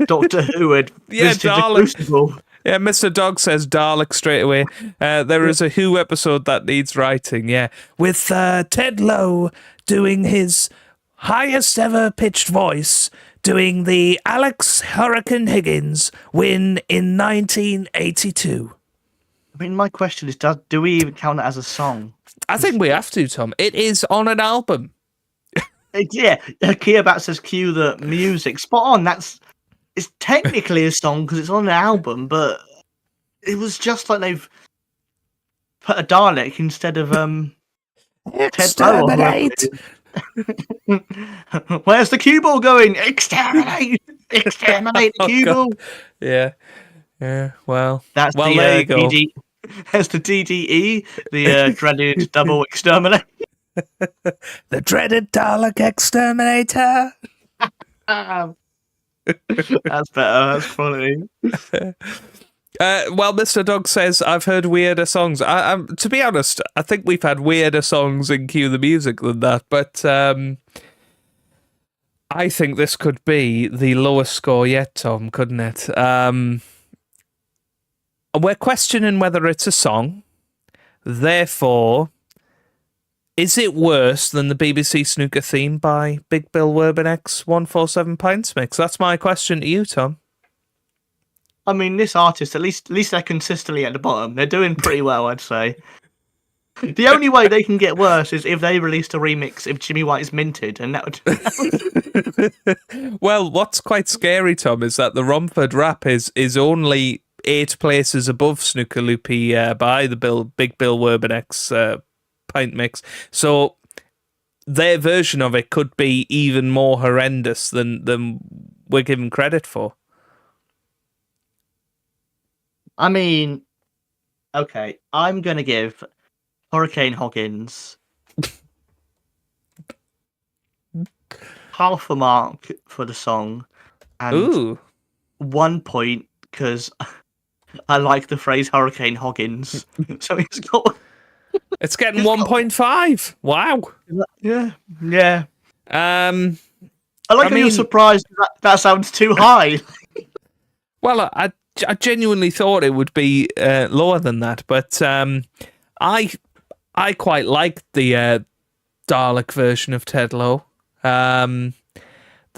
Doctor Who had visited the Crucible. Yeah, Mr. Dog says Dalek straight away. There is a Who episode that needs writing, yeah. With Ted Lowe doing his highest ever pitched voice, doing the Alex Hurricane Higgins win in 1982. I mean, my question is, do we even count it as a song? I think we have to, Tom. It is on an album. Yeah, Keobat says cue the music. Spot on. It's technically a song because it's on an album, but it was just like they've put a Dalek instead of Exterminate! Where's the cue ball going? Exterminate! Exterminate the cue ball! Yeah. Well, That's there you go. That's the DDE, the dreaded double exterminate. The dreaded Dalek exterminator. That's better. That's funny. Well, Mr. Dog says, I've heard weirder songs. To be honest, I think we've had weirder songs in Cue the Music than that, but I think this could be the lowest score yet, Tom, couldn't it? We're questioning whether it's a song. Therefore, is it worse than the BBC Snooker theme by Big Bill Werbinek's 147 Pints Mix? That's my question to you, Tom. I mean, this artist, at least they're consistently at the bottom. They're doing pretty well, I'd say. The only way they can get worse is if they released a remix of Jimmy White's Minted, and that would... Well, what's quite scary, Tom, is that the Romford Rap is only 8 places above Snooker Loopy by the Big Bill Werbinek's Pint Mix. So their version of it could be even more horrendous than we're given credit for. I mean, okay, I'm going to give Hurricane Hoggins half a mark for the song and 1 point because I like the phrase Hurricane Hoggins. So it's got... It's getting 1.5. Wow. Yeah. I how like you're surprised that sounds too high. Well, I genuinely thought it would be lower than that, but I quite liked the Dalek version of Ted Lowe. The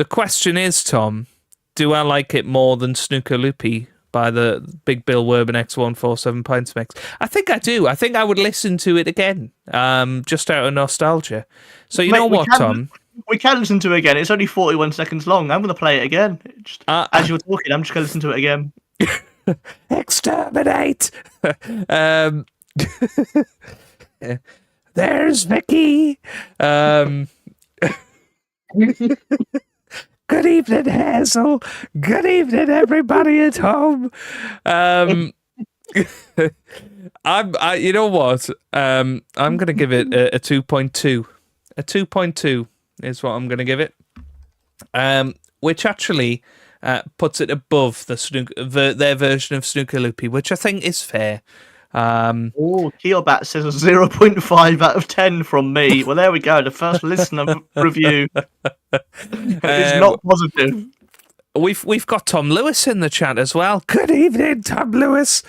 question is, Tom, do I like it more than Snooker Loopy by the Big Bill Werbinek's 147 Pints Mix? I think I do. I think I would listen to it again, just out of nostalgia. So know what, Tom? We can listen to it again. It's only 41 seconds long. I'm going to play it again. As you're talking, I'm just going to listen to it again. Exterminate! There's Vicky. Good evening, Hazel. Good evening, everybody at home. You know what? I'm going to give it a 2.2. A 2.2 is what I'm going to give it. Which actually puts it above their version of Snooker Loopy, which I think is fair. Keelbat says a 0.5 out of 10 from me. Well, there we go. The first listener review. It's not positive. We've got Tom Lewis in the chat as well. Good evening, Tom Lewis.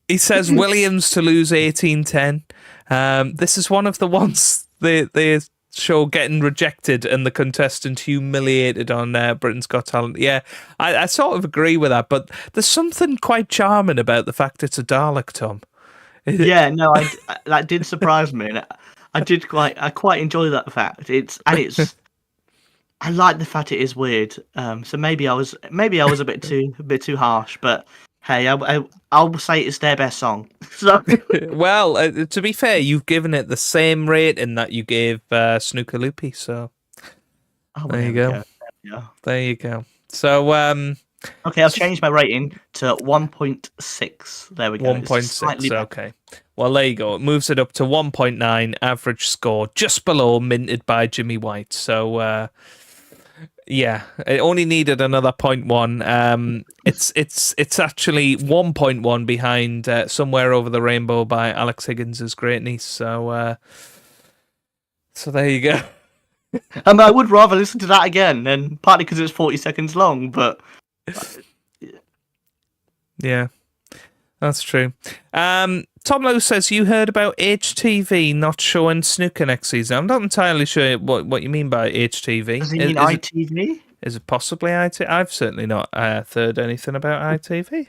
He says Williams to lose 18-10. This is one of the ones they show getting rejected and the contestant humiliated on Britain's Got Talent. Yeah, I sort of agree with that, but there's something quite charming about the fact it's a Dalek, Tom. Yeah, no, that did surprise me. And I quite enjoy that fact. I like the fact it is weird. So maybe I was a bit too harsh, but hey, I'll say it's their best song. So. Well, to be fair, you've given it the same rating that you gave Snooker Loopy. So there you go. There you go. So okay, I've changed my rating to 1.6. There we go. 1.6. Okay. Well, there you go. It moves it up to 1.9 average score, just below minted by Jimmy White. So. Yeah, it only needed another 0.1. It's actually 1.1 behind Somewhere Over the Rainbow by Alex Higgins' great niece. So there you go. I would rather listen to that again, and partly because it's 40 seconds long, but yeah, that's true. Tom Lowe says you heard about HTV not showing snooker next season. I'm not entirely sure what you mean by HTV. Does he mean ITV? Is it possibly ITV? I've certainly not heard anything about ITV.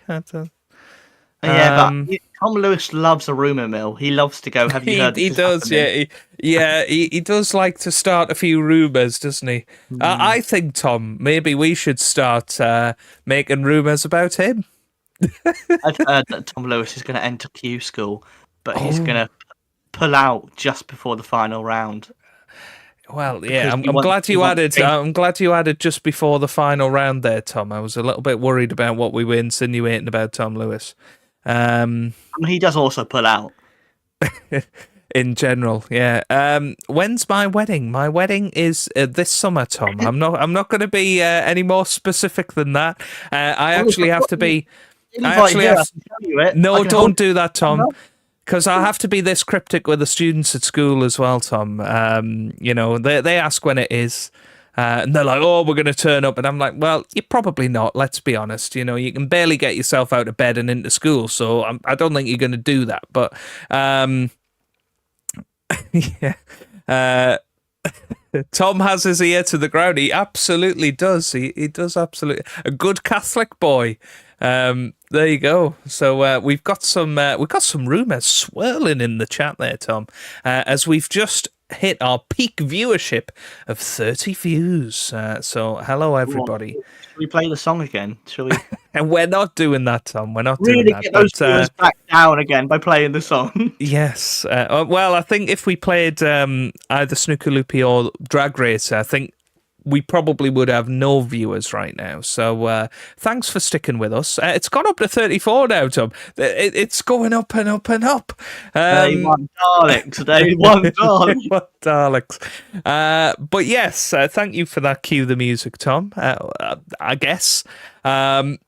Yeah, but Tom Lewis loves a rumour mill. He loves to go, have you heard He does, yeah. He does like to start a few rumours, doesn't he? I think, Tom, maybe we should start making rumours about him. I've heard that Tom Lewis is going to enter Q School, but he's going to pull out just before the final round. Well, yeah, I'm glad you added. I'm glad you added just before the final round there, Tom. I was a little bit worried about what we were insinuating about Tom Lewis. He does also pull out. In general, yeah. When's my wedding? My wedding is this summer, Tom. I'm not going to be any more specific than that. I actually have to be. No, don't do that, Tom. Because I have to be this cryptic with the students at school as well, Tom. You know, they ask when it is, and they're like, "Oh, we're going to turn up," and I'm like, "Well, you're probably not. Let's be honest. You know, you can barely get yourself out of bed and into school, so I don't think you're going to do that." But yeah. Tom has his ear to the ground. He absolutely does. He does absolutely. A good Catholic boy. There you go. So we've got some rumours swirling in the chat there, Tom. As we've just hit our peak viewership of 30 views. So hello everybody. Should we play the song again? Shall we? And we're not doing that, Tom. We're not really doing that. Get those viewers back down again by playing the song. Yes. Well, I think if we played either Snooker Loopy or Drag Racer, I think we probably would have no viewers right now. So thanks for sticking with us. It's gone up to 34 now, Tom. It's going up and up and up. They want Daleks. They want Daleks. They want Daleks. But yes, thank you for that. Cue the music, Tom. I guess. But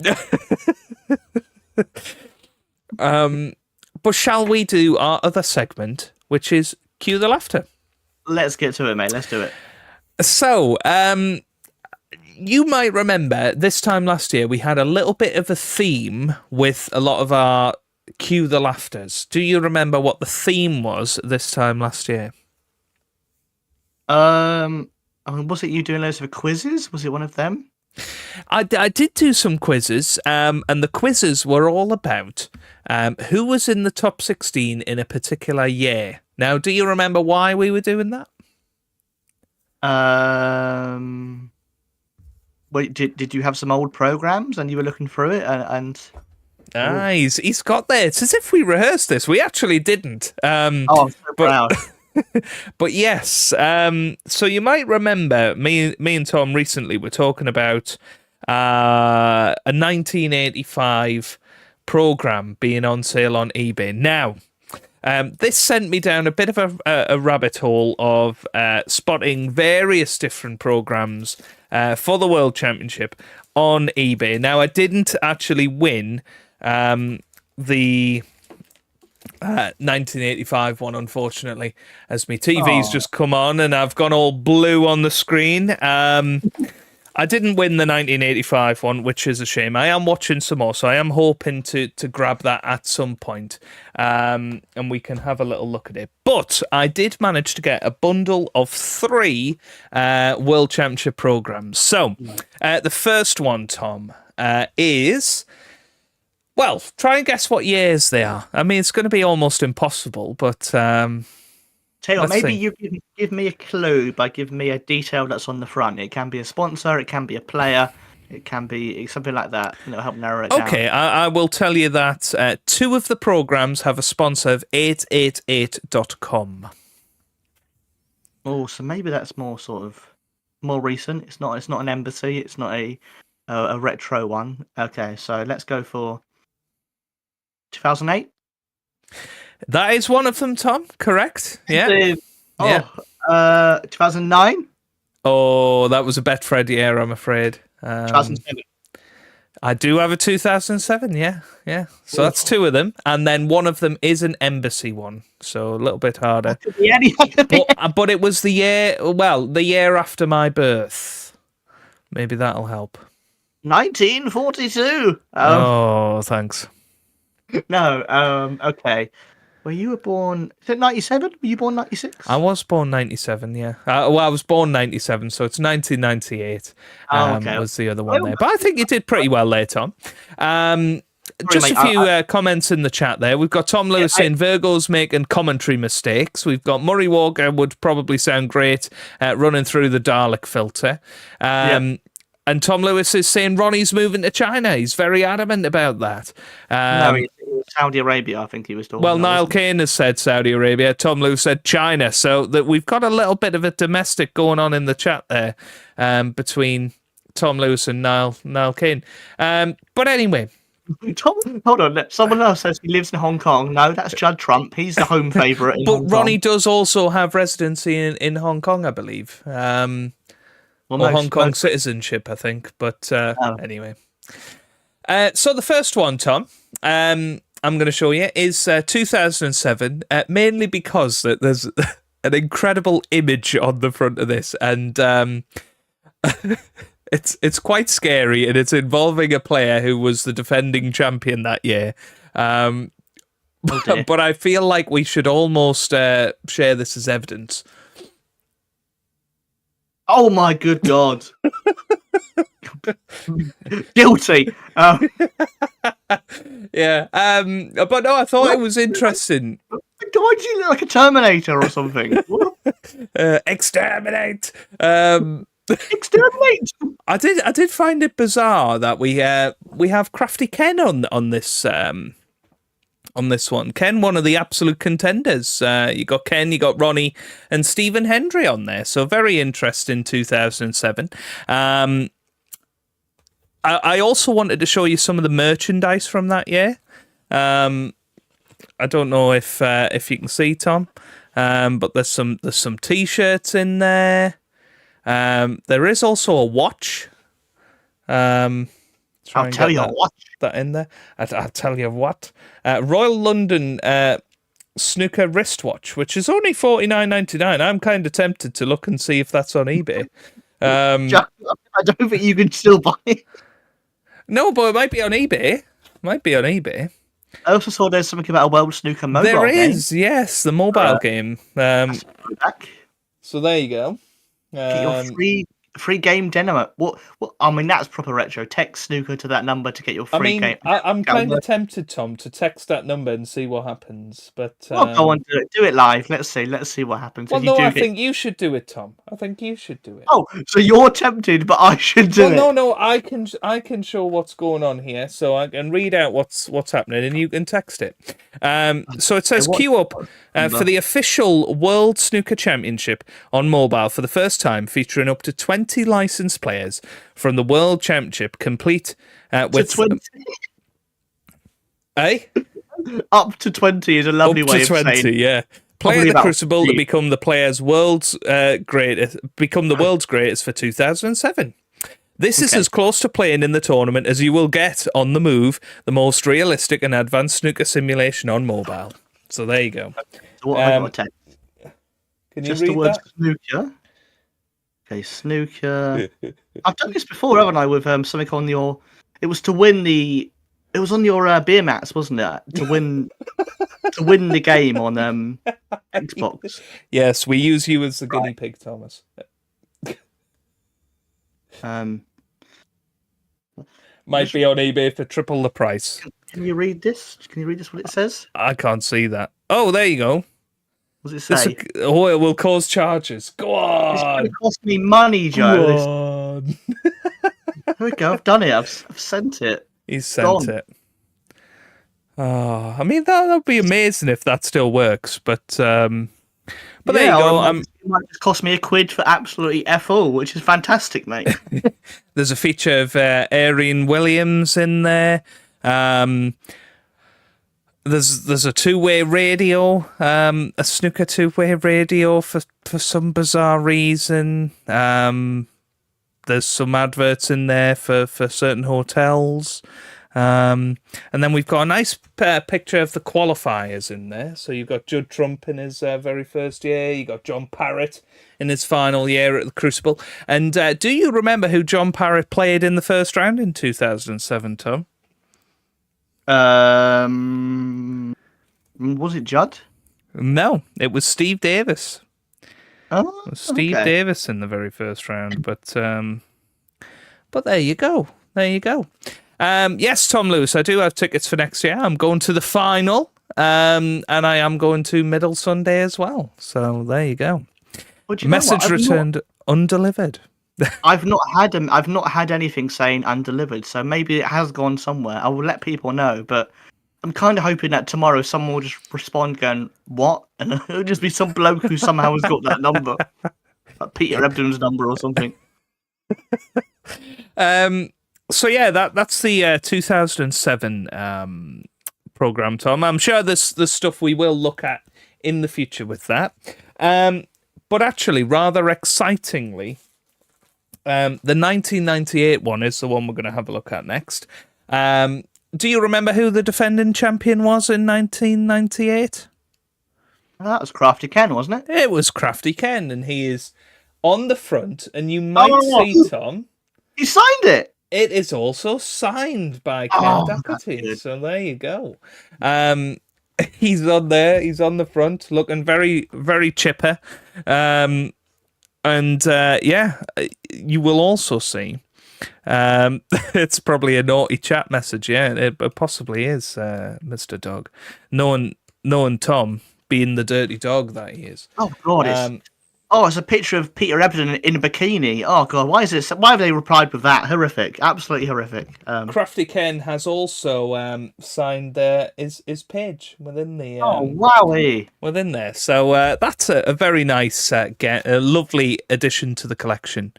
shall we do our other segment, which is Cue the Laughter? Let's get to it, mate. Let's do it. So, you might remember this time last year we had a little bit of a theme with a lot of our Cue the Laughters. Do you remember what the theme was this time last year? I mean, was it you doing loads of quizzes? Was it one of them? I did do some quizzes, and the quizzes were all about who was in the top 16 in a particular year. Now, do you remember why we were doing that? Wait, did you have some old programs and you were looking through it and He's got there. It's as if we rehearsed this. We actually didn't. I'm so proud. But yes, so you might remember me and Tom recently were talking about a 1985 program being on sale on eBay. Now, this sent me down a bit of a rabbit hole of spotting various different programs for the World Championship on eBay. Now, I didn't actually win the 1985 one, unfortunately, as my TV's just come on and I've gone all blue on the screen. I didn't win the 1985 one, which is a shame. I am watching some more, so I am hoping to grab that at some point, and we can have a little look at it. But I did manage to get a bundle of 3 World Championship programs. So the first one, Tom, is... Well, try and guess what years they are. I mean, it's going to be almost impossible, but... Tell you what, maybe see. you can give me a clue by giving me a detail that's on the front. It can be a sponsor, it can be a player, it can be something like that, and it'll help narrow it down. Okay, I will tell you that 2 of the programs have a sponsor of 888.com. Oh, so maybe that's more recent. It's not an embassy, it's not a retro one. Okay, so let's go for 2008. That is one of them, Tom. Correct? Yeah. 2009. Oh, that was a Betfred year, I'm afraid. 2007. I do have a 2007, yeah. So that's 2 of them, and then one of them is an embassy one, so a little bit harder. Could be anything. But it was the year after my birth. Maybe that'll help. 1942. Thanks. No. Okay. Well, you were born. Is it 97? Were you born 96? I was born 97, yeah. I was born 97, so it's 1998 okay. was the other one there. But I think you did pretty well there, Tom. Just a few comments in the chat there. We've got Tom Lewis saying Virgo's making commentary mistakes. We've got Murray Walker would probably sound great running through the Dalek filter. And Tom Lewis is saying Ronnie's moving to China. He's very adamant about that. No, it was Saudi Arabia, I think he was talking Well, about, Niall Kane has said Saudi Arabia. Tom Lewis said China. So that we've got a little bit of a domestic going on in the chat there between Tom Lewis and Niall Kane. But anyway. Hold on. Someone else says he lives in Hong Kong. No, that's Judd Trump. He's the home favourite in Hong Kong. But Ronnie does also have residency in Hong Kong, I believe. Hong Kong citizenship, I think. But anyway. So the first one, Tom, I'm going to show you, is 2007, mainly because there's an incredible image on the front of this. And it's quite scary, and it's involving a player who was the defending champion that year. But I feel like we should almost share this as evidence. Oh my good God. Guilty. Yeah. But no, I thought it was interesting. Why do you look like a Terminator or something? Exterminate. Exterminate. I did find it bizarre that we have Crafty Ken on this one. Ken, one of the absolute contenders. You got Ken, you got Ronnie, and Stephen Hendry on there. So very interesting 2007. I also wanted to show you some of the merchandise from that year. I don't know if you can see, Tom, but there's some T-shirts in there. There is also a watch. I'll tell you what. That in there. I'll tell you what. Royal London snooker wristwatch, which is only $49.99. I'm kind of tempted to look and see if that's on eBay. I don't think you can still buy it. No, but it might be on eBay. I also saw there's something about a World Snooker mobile game. There is, yes, the mobile game. So there you go. Get your free game demo. What? I mean, that's proper retro. Text snooker to that number to get your free game. I'm kind of tempted, Tom, to text that number and see what happens. But well, go on, do it live. Let's see what happens. Well, no, I think you should do it, Tom. I think you should do it. Oh, so you're tempted, but I should do it. No, I can show what's going on here, so I can read out what's happening, and you can text it. So it says queue up for the official World Snooker Championship on mobile for the first time, featuring up to 20 licensed players from the World Championship, complete with 20. Up to 20 is a lovely way of saying. Up to 20, yeah. Play at the Crucible to become the world's greatest for 2007. This is as close to playing in the tournament as you will get on the move, the most realistic and advanced snooker simulation on mobile. So there you go. So what have I got to text? Can you just read the word that? snooker. Okay, snooker. I've done this before, haven't I? With something on your. It was to win the. It was on your beer mats, wasn't it? To win the game on Xbox. Yes, we use you as the guinea pig, Thomas. Might be on eBay for triple the price. Can you read this? Can you read this? What it says? I can't see that. Oh, there you go. What does it say? It will cause charges. Go on. It's going to cost me money, Joe. Go on. There we go. I've done it. I've sent it. He's sent it. Oh, I mean that would be amazing if that still works, but there you go. It might just cost me £1 for absolutely all, which is fantastic, mate. There's a feature of Arian Williams in there. There's a two-way radio, a snooker two-way radio for some bizarre reason. There's some adverts in there for certain hotels. And then we've got a nice picture of the qualifiers in there. So you've got Judd Trump in his very first year. You got John Parrott in his final year at the Crucible. And do you remember who John Parrott played in the first round in 2007, Tom? Was it Judd? No, it was Steve Davis. Oh, Steve Davis in the very first round, but there you go. There you go. Yes, Tom Lewis, I do have tickets for next year. I'm going to the final, and I am going to Middle Sunday as well. So there you go. Well, message returned undelivered. I've not had anything saying undelivered, so maybe it has gone somewhere. I will let people know, but I'm kind of hoping that tomorrow someone will just respond going, "What?" and it'll just be some bloke who somehow has got that number, like Peter Ebdon's number or something. So yeah, that's the 2007 program, Tom. I'm sure there's stuff we will look at in the future with that. But actually, rather excitingly, the 1998 one is the one we're going to have a look at next. Do you remember who the defending champion was in 1998? That was Crafty Ken, wasn't it? It was Crafty Ken, and he is on the front, and you might see, Tom... He signed it! It is also signed by Ken Doherty, so there you go. He's on there, he's on the front, looking very, very chipper. And you will also see... it's probably a naughty chat message, yeah. It possibly is, Mr. Dog. Knowing Tom being the dirty dog that he is. Oh God! It's a picture of Peter Ebdon in a bikini. Oh God! Why have they replied with that? Horrific! Absolutely horrific. Crafty Ken has also signed his page within the. Wowie! Within there, so that's a very nice a lovely addition to the collection.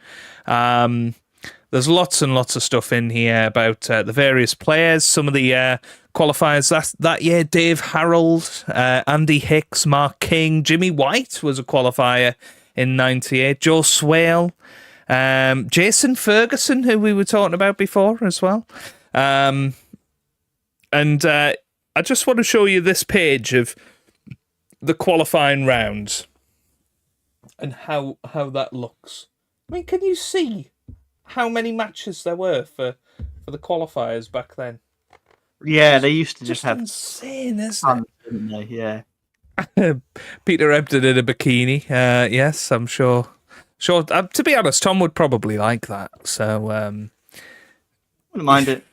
There's lots and lots of stuff in here about the various players. Some of the qualifiers that year: Dave Harold, Andy Hicks, Mark King, Jimmy White was a qualifier in '98. Joe Swale, Jason Ferguson, who we were talking about before as well. And I just want to show you this page of the qualifying rounds and how that looks. I mean, can you see how many matches there were for the qualifiers back then? Yeah, they used to just have insane, isn't it? Didn't they? Yeah. Peter Ebdon in a bikini. Yes, I'm sure Sure. To be honest, Tom would probably like that. So, Wouldn't mind it.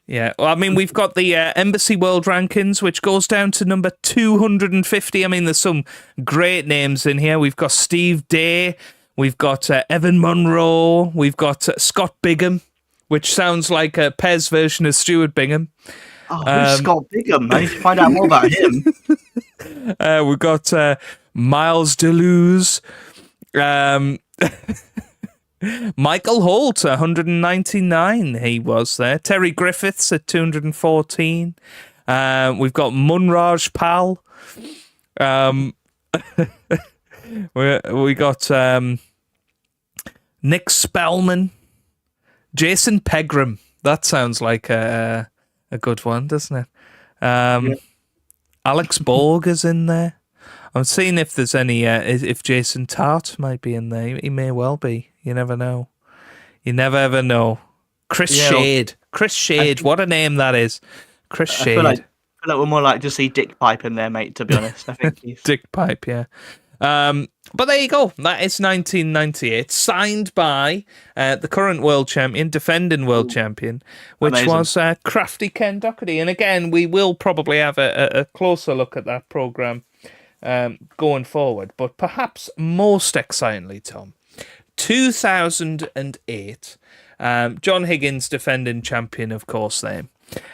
yeah. Well, I mean, we've got the Embassy World Rankings, which goes down to number 250. I mean, there's some great names in here. We've got Steve Day. We've got Evan Monroe. We've got Scott Bigham, which sounds like a Pez version of Stuart Bingham. Oh, who's Scott Bigham? I need to find out more about him. We've got Miles Deleuze. Michael Holt, 199, he was there. Terry Griffiths at 214. We've got Munraj Pal. We got Nick Spellman. Jason Pegram. That sounds like a good one, doesn't it? Yeah. Alex Borg is in there. I'm seeing if there's any, if Jason Tart might be in there. He may well be. You never know. You never ever know. Chris Shade. Chris Shade. What a name that is. Chris Shade. I feel like we're more like to see Dick Pipe in there, mate, to be honest. I think he's... Dick Pipe, yeah. But there you go. That is 1998. Signed by the current world champion, defending world champion, which was Crafty Ken Doherty. And again, we will probably have a closer look at that programme going forward. But perhaps most excitingly, Tom, 2008, John Higgins defending champion, of course, there.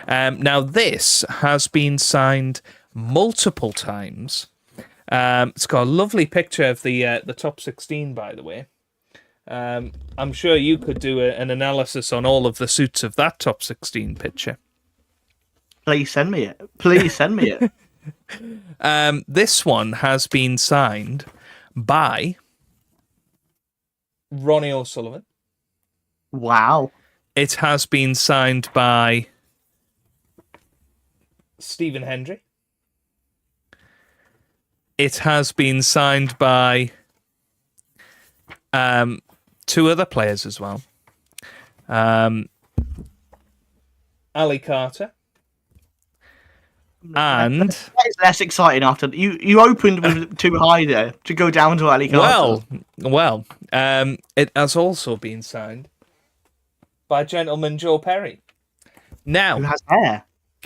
Now, this has been signed multiple times. It's got a lovely picture of the top 16, by the way. I'm sure you could do an analysis on all of the suits of that top 16 picture. Please send me it. Please send me it. This one has been signed by Ronnie O'Sullivan. Wow. It has been signed by Stephen Hendry. It has been signed by two other players as well. Ali Carter. And that is less exciting after you opened with too high there to go down to Ali Carter. Well, it has also been signed by gentleman Joe Perry. Now, who has hair?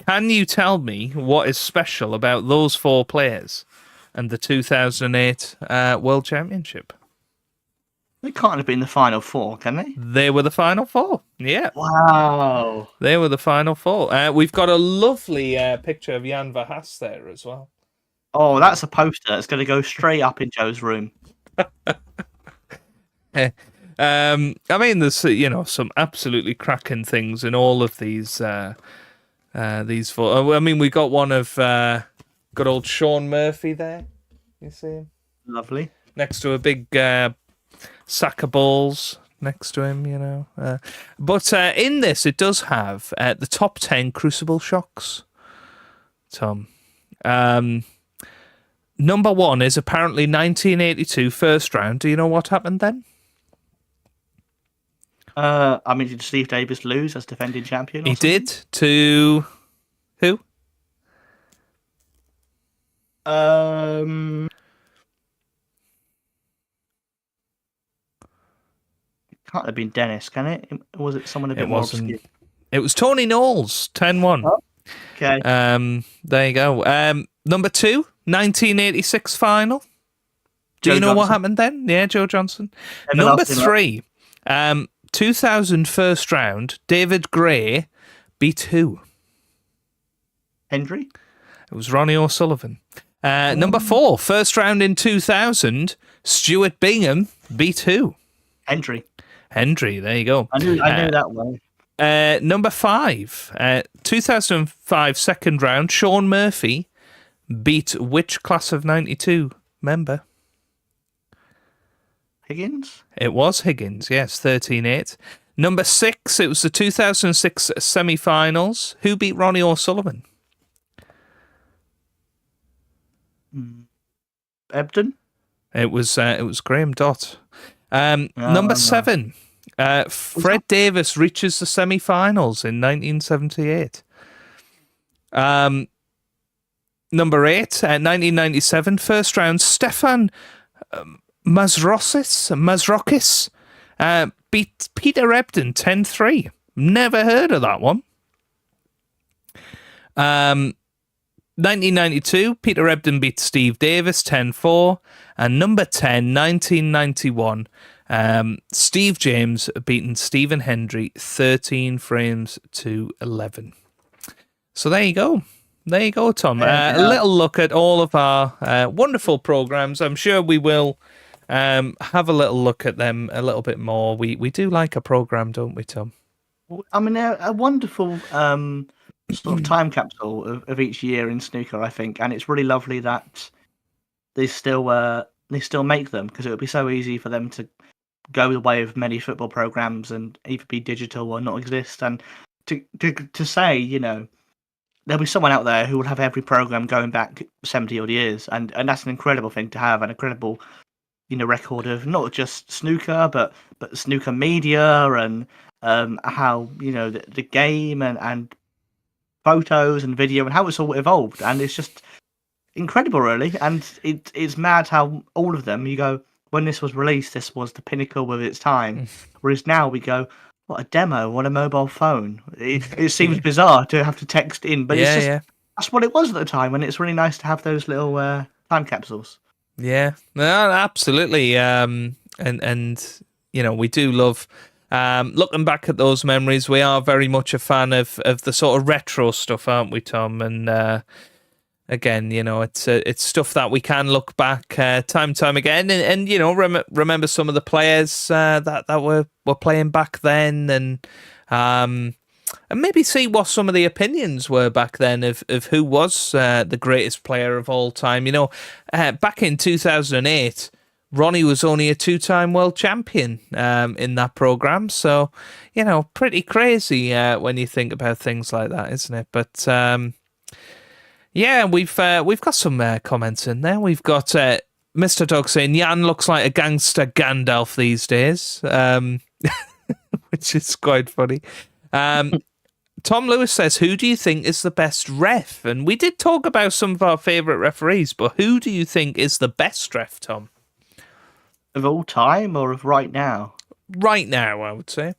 Can you tell me what is special about those four players and the 2008 World Championship? They can't have been the final four, can they? They were the final four. Yeah. Wow. They were the final four. We've got a lovely picture of Jan Verhaas there as well. Oh, that's a poster. It's going to go straight up in Joe's room. I mean, there's some absolutely cracking things in all of these four. I mean, we got one of good old Sean Murphy there. You see him? Lovely. Next to a big sack of balls next to him, But in this, it does have the top 10 Crucible shocks, Tom. Number one is apparently 1982 first round. Do you know what happened then? Did Steve Davis lose as defending champion? He did to who? Can't have been Dennis, can it? Was it someone a bit more obscure? It was Tony Knowles, 10-1. Oh, okay. There you go. Number two, 1986 final. Do you know what happened then? Yeah, Joe Johnson. Number three, 2000 first round, David Gray beat who? Hendry? It was Ronnie O'Sullivan. Number four, first round in 2000, Stuart Bingham beat who? Hendry, there you go. I knew that one. Number five, 2005 second round, Sean Murphy beat which class of 92 member? Higgins? It was Higgins, yes, 13-8. Number six, it was the 2006 semi-finals. Who beat Ronnie O'Sullivan? Ebden? It was Graham Dott. Number seven, Fred Davis reaches the semi-finals in 1978. Number eight, 1997, first round, Stefan Mazrokis beat Peter Ebdon 10-3. Never heard of that one. 1992, Peter Ebdon beat Steve Davis 10-4. And number 10, 1991, Steve James beating Stephen Hendry 13 frames to 11. So there you go. There you go, Tom. A little look at all of our wonderful programs. I'm sure we will have a little look at them a little bit more. We do like a program, don't we, Tom? I mean, a wonderful sort of time capsule of each year in snooker, I think, and it's really lovely that they still make them, because it would be so easy for them to go the way of many football programs and either be digital or not exist. And to say, you know, there'll be someone out there who will have every program going back 70 odd years, and that's an incredible thing to have, an incredible, you know, record of not just snooker but snooker media and how, you know, the game and photos and video and how it's all evolved. And it's just incredible, really. And it's mad how all of them, you go, when this was released, this was the pinnacle of its time, whereas now we go, what a demo, what a mobile phone. It seems bizarre to have to text in, but it's just that's what it was at the time, and it's really nice to have those little time capsules. Yeah, no, absolutely. And you know, we do love looking back at those memories. We are very much a fan of the sort of retro stuff, aren't we, Tom? And again, you know, it's stuff that we can look back time again, and you know, remember some of the players that were playing back then, and maybe see what some of the opinions were back then of who was the greatest player of all time. You know, back in 2008, Ronnie was only a 2-time world champion in that program, so you know, pretty crazy when you think about things like that, isn't it? But yeah, we've got some comments in there. We've got Mr. Dog saying Jan looks like a gangster Gandalf these days, which is quite funny. Tom Lewis says, who do you think is the best ref? And we did talk about some of our favourite referees, but who do you think is the best ref, Tom? Of all time or of right now? Right now, I would say.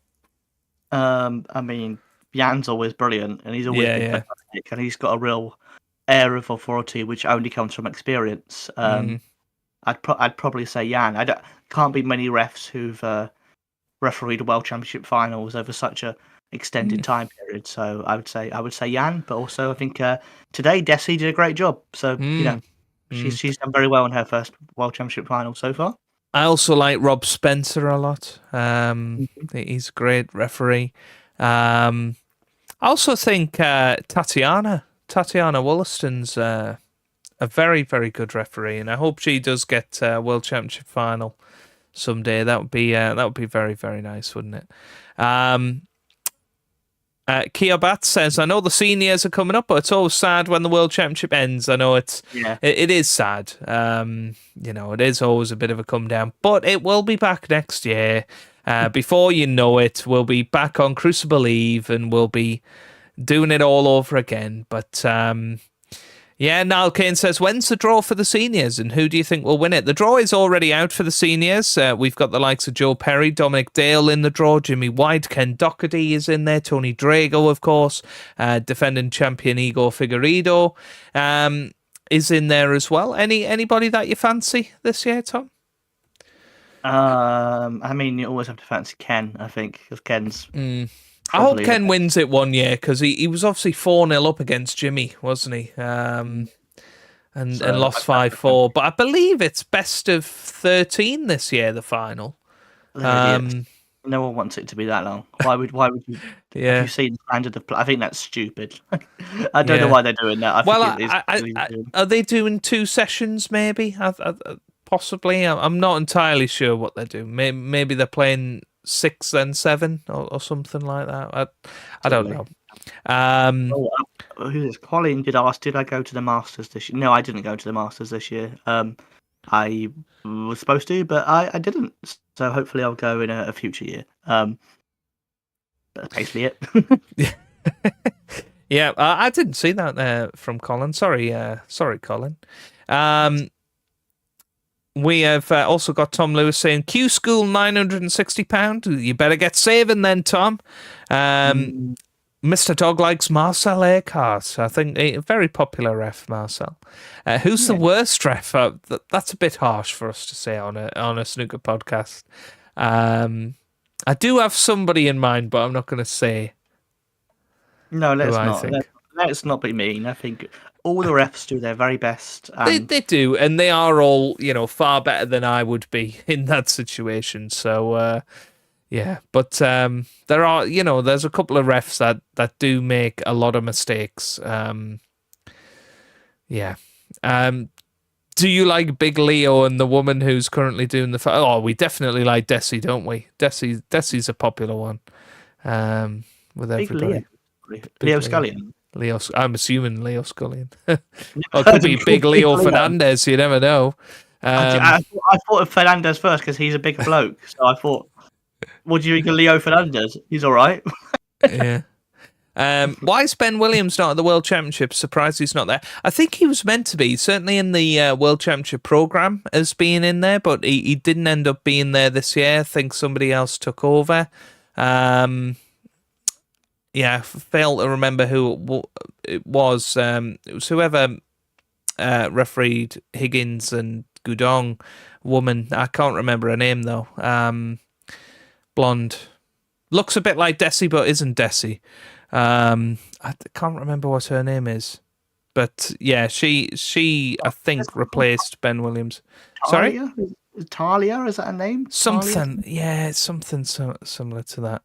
I mean, Jan's always brilliant, and he's always been fantastic, and he's got a real air of authority which only comes from experience. I'd probably say Jan. Can't be many refs who've refereed World Championship finals over such a extended time period. So I would say Jan, but also I think today Desi did a great job. So you know, she's done very well in her first World Championship final so far. I also like Rob Spencer a lot. He's a great referee. I also think Tatiana Wollaston's a very, very good referee, and I hope she does get a World Championship final someday. That would be very, very nice, wouldn't it? Kiobat says, I know the seniors are coming up, but it's always sad when the World Championship ends. I know it is sad. You know, it is always a bit of a come down, but it will be back next year. Before you know it, we'll be back on Crucible Eve and we'll be doing it all over again. But yeah, Niall Kane says, when's the draw for the seniors and who do you think will win it? The draw is already out for the seniors. We've got the likes of Joe Perry, Dominic Dale in the draw, Jimmy White, Ken Doherty is in there, Tony Drago, of course, defending champion Igor Figueiredo is in there as well. Anybody that you fancy this year, Tom? I mean, you always have to fancy Ken, I think, because Ken's... I hope Ken wins it one year, because he was obviously 4-0 up against Jimmy, wasn't he? And lost 5-4. But I believe it's best of 13 this year, the final. No one wants it to be that long. Why would you? Yeah. Have you seen the standard of play? I think that's stupid. I don't know why they're doing that. Are they doing 2 sessions? Maybe, possibly. I'm not entirely sure what they're doing. Maybe they're playing 6 then 7 or something like that. I don't know. Colin did ask, did I go to the Masters this year? No, I didn't go to the Masters this year. I was supposed to, but I didn't. So hopefully I'll go in a future year. That's basically it. Yeah, I didn't see that from Colin. Sorry, Colin. We have also got Tom Lewis saying, Q School £960. You better get saving then, Tom. Mr. Dog likes Marcel Earhart. I think a very popular ref, Marcel. Who's the worst ref? That's a bit harsh for us to say on a snooker podcast. I do have somebody in mind, but I'm not going to say. No, let's not. Let's not be mean. I think all the refs do their very best. They do, and they are all, far better than I would be in that situation. So, yeah. But there are, there's a couple of refs that do make a lot of mistakes. Yeah. Do you like Big Leo and the woman who's currently doing the... Oh, we definitely like Desi, don't we? Desi's a popular one with everybody. Leo Scullion. I'm assuming Leo Scullion. Or it could be Big Leo Fernandez, you never know. I thought of Fernandez first because he's a big bloke. So I thought, what do you think of Leo Fernandez? He's all right. Yeah. Why is Ben Williams not at the World Championship? Surprised he's not there. I think he was meant to be, certainly in the World Championship program as being in there, but he didn't end up being there this year. I think somebody else took over. Yeah, I fail to remember who it was. It was whoever refereed Higgins and Gudong woman. I can't remember her name, though. Blonde. Looks a bit like Desi, but isn't Desi. I can't remember what her name is. But, yeah, she I think, replaced Ben Williams. Sorry? Talia, is that her name? Something, yeah, something similar to that.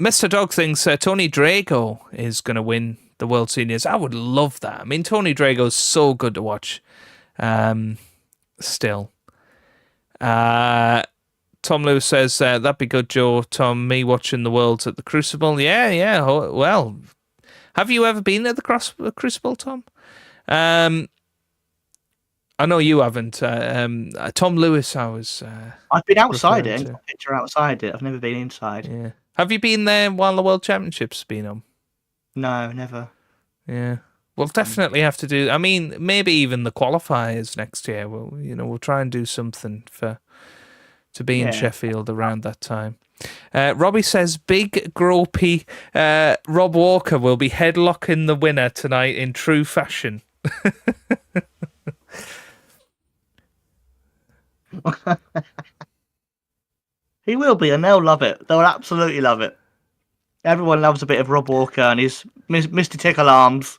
Mr. Dog thinks Tony Drago is going to win the World Seniors. I would love that. I mean, Tony Drago's so good to watch. Still. Tom Lewis says, that'd be good, Joe. Tom, me watching the Worlds at the Crucible. Yeah. Well, have you ever been at the Crucible, Tom? I know you haven't. Tom Lewis, I've been outside it. A picture outside it. I've never been inside. Yeah. Have you been there while the World Championships been on? No, never. Yeah. We'll definitely have to do... I mean, maybe even the qualifiers next year. We'll try and do something to be in Sheffield around that time. Robbie says, big, gropey Rob Walker will be headlocking the winner tonight in true fashion. He will be, and they'll love it. They'll absolutely love it. Everyone loves a bit of Rob Walker and his Mr. Tickle Arms.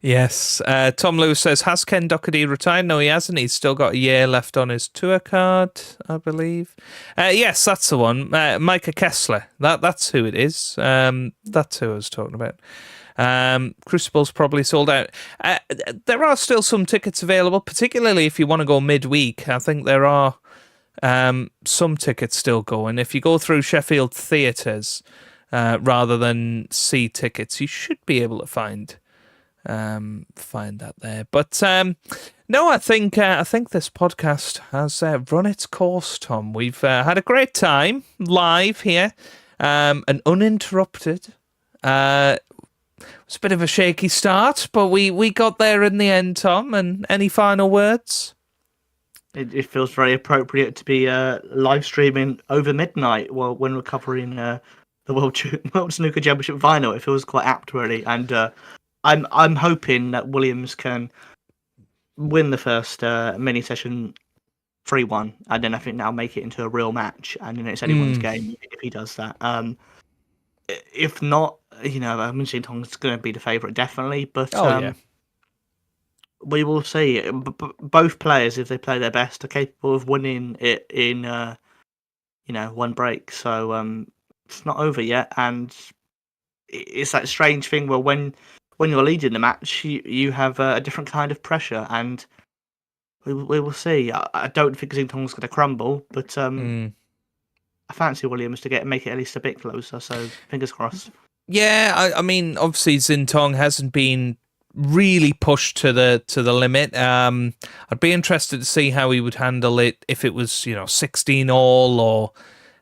Yes. Tom Lewis says, has Ken Doherty retired? No, he hasn't. He's still got a year left on his tour card, I believe. Yes, that's the one. Micah Kessler. That's who it is. That's who I was talking about. Crucible's probably sold out. There are still some tickets available, particularly if you want to go midweek. I think there are some tickets still going. If you go through Sheffield Theatres rather than see tickets, you should be able to find that there. But no, I think this podcast has run its course, Tom. We've had a great time live here and uninterrupted. It was a bit of a shaky start, but we got there in the end, Tom. And any final words? It feels very appropriate to be live streaming over midnight when we're covering the World Snooker Championship final. It feels quite apt, really, and I'm hoping that Williams can win the first mini session 3-1, and then I think that'll make it into a real match, and then it's anyone's game if he does that. If not, Min Jin Tong's going to be the favourite, definitely, but we will see. Both players, if they play their best, are capable of winning it in one break. So it's not over yet, and it's that strange thing where when you're leading the match, you have a different kind of pressure, and we will see. I don't think Xintong's going to crumble, but I fancy Williams to make it at least a bit closer. So fingers crossed. Yeah, I mean, obviously Xintong hasn't been really pushed to the limit. I'd be interested to see how he would handle it if it was 16 all or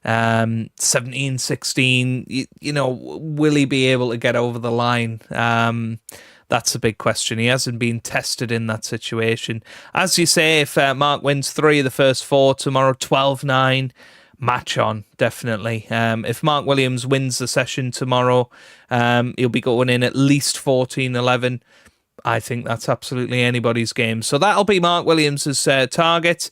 17-16. Will he be able to get over the line? That's a big question. He hasn't been tested in that situation. As you say, if Mark wins 3 of the first 4 tomorrow, 12-9, match on, definitely. If Mark Williams wins the session tomorrow, he'll be going in at least 14-11. I think that's absolutely anybody's game. So that'll be Mark Williams' target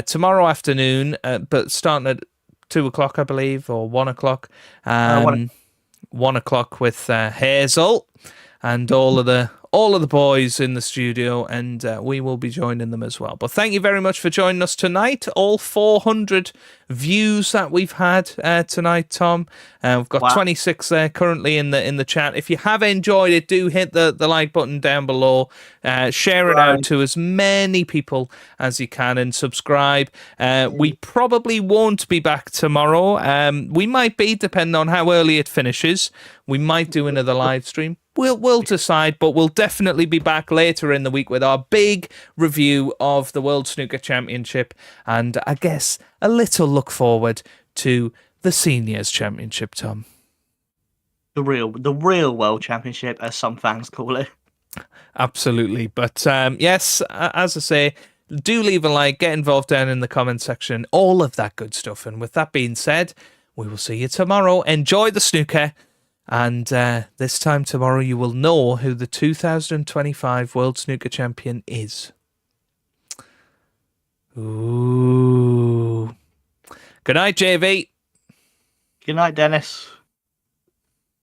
tomorrow afternoon, but starting at 2 o'clock, I believe, or 1 o'clock. 1 o'clock with Hazel and all of the boys in the studio, and we will be joining them as well. But thank you very much for joining us tonight. All 400 views that we've had tonight, Tom. We've got 26 there currently in the chat. If you have enjoyed it, do hit the like button down below. Share it out to as many people as you can, and subscribe. We probably won't be back tomorrow. We might be, depending on how early it finishes. We might do another live stream. We'll decide, but we'll definitely be back later in the week with our big review of the World Snooker Championship, and I guess a little look forward to the Seniors Championship, Tom. The real World Championship, as some fans call it. Absolutely. But yes, as I say, do leave a like, get involved down in the comment section, all of that good stuff. And with that being said, we will see you tomorrow. Enjoy the snooker. And this time tomorrow, you will know who the 2025 World Snooker Champion is. Ooh. Good night, JV. Good night, Dennis.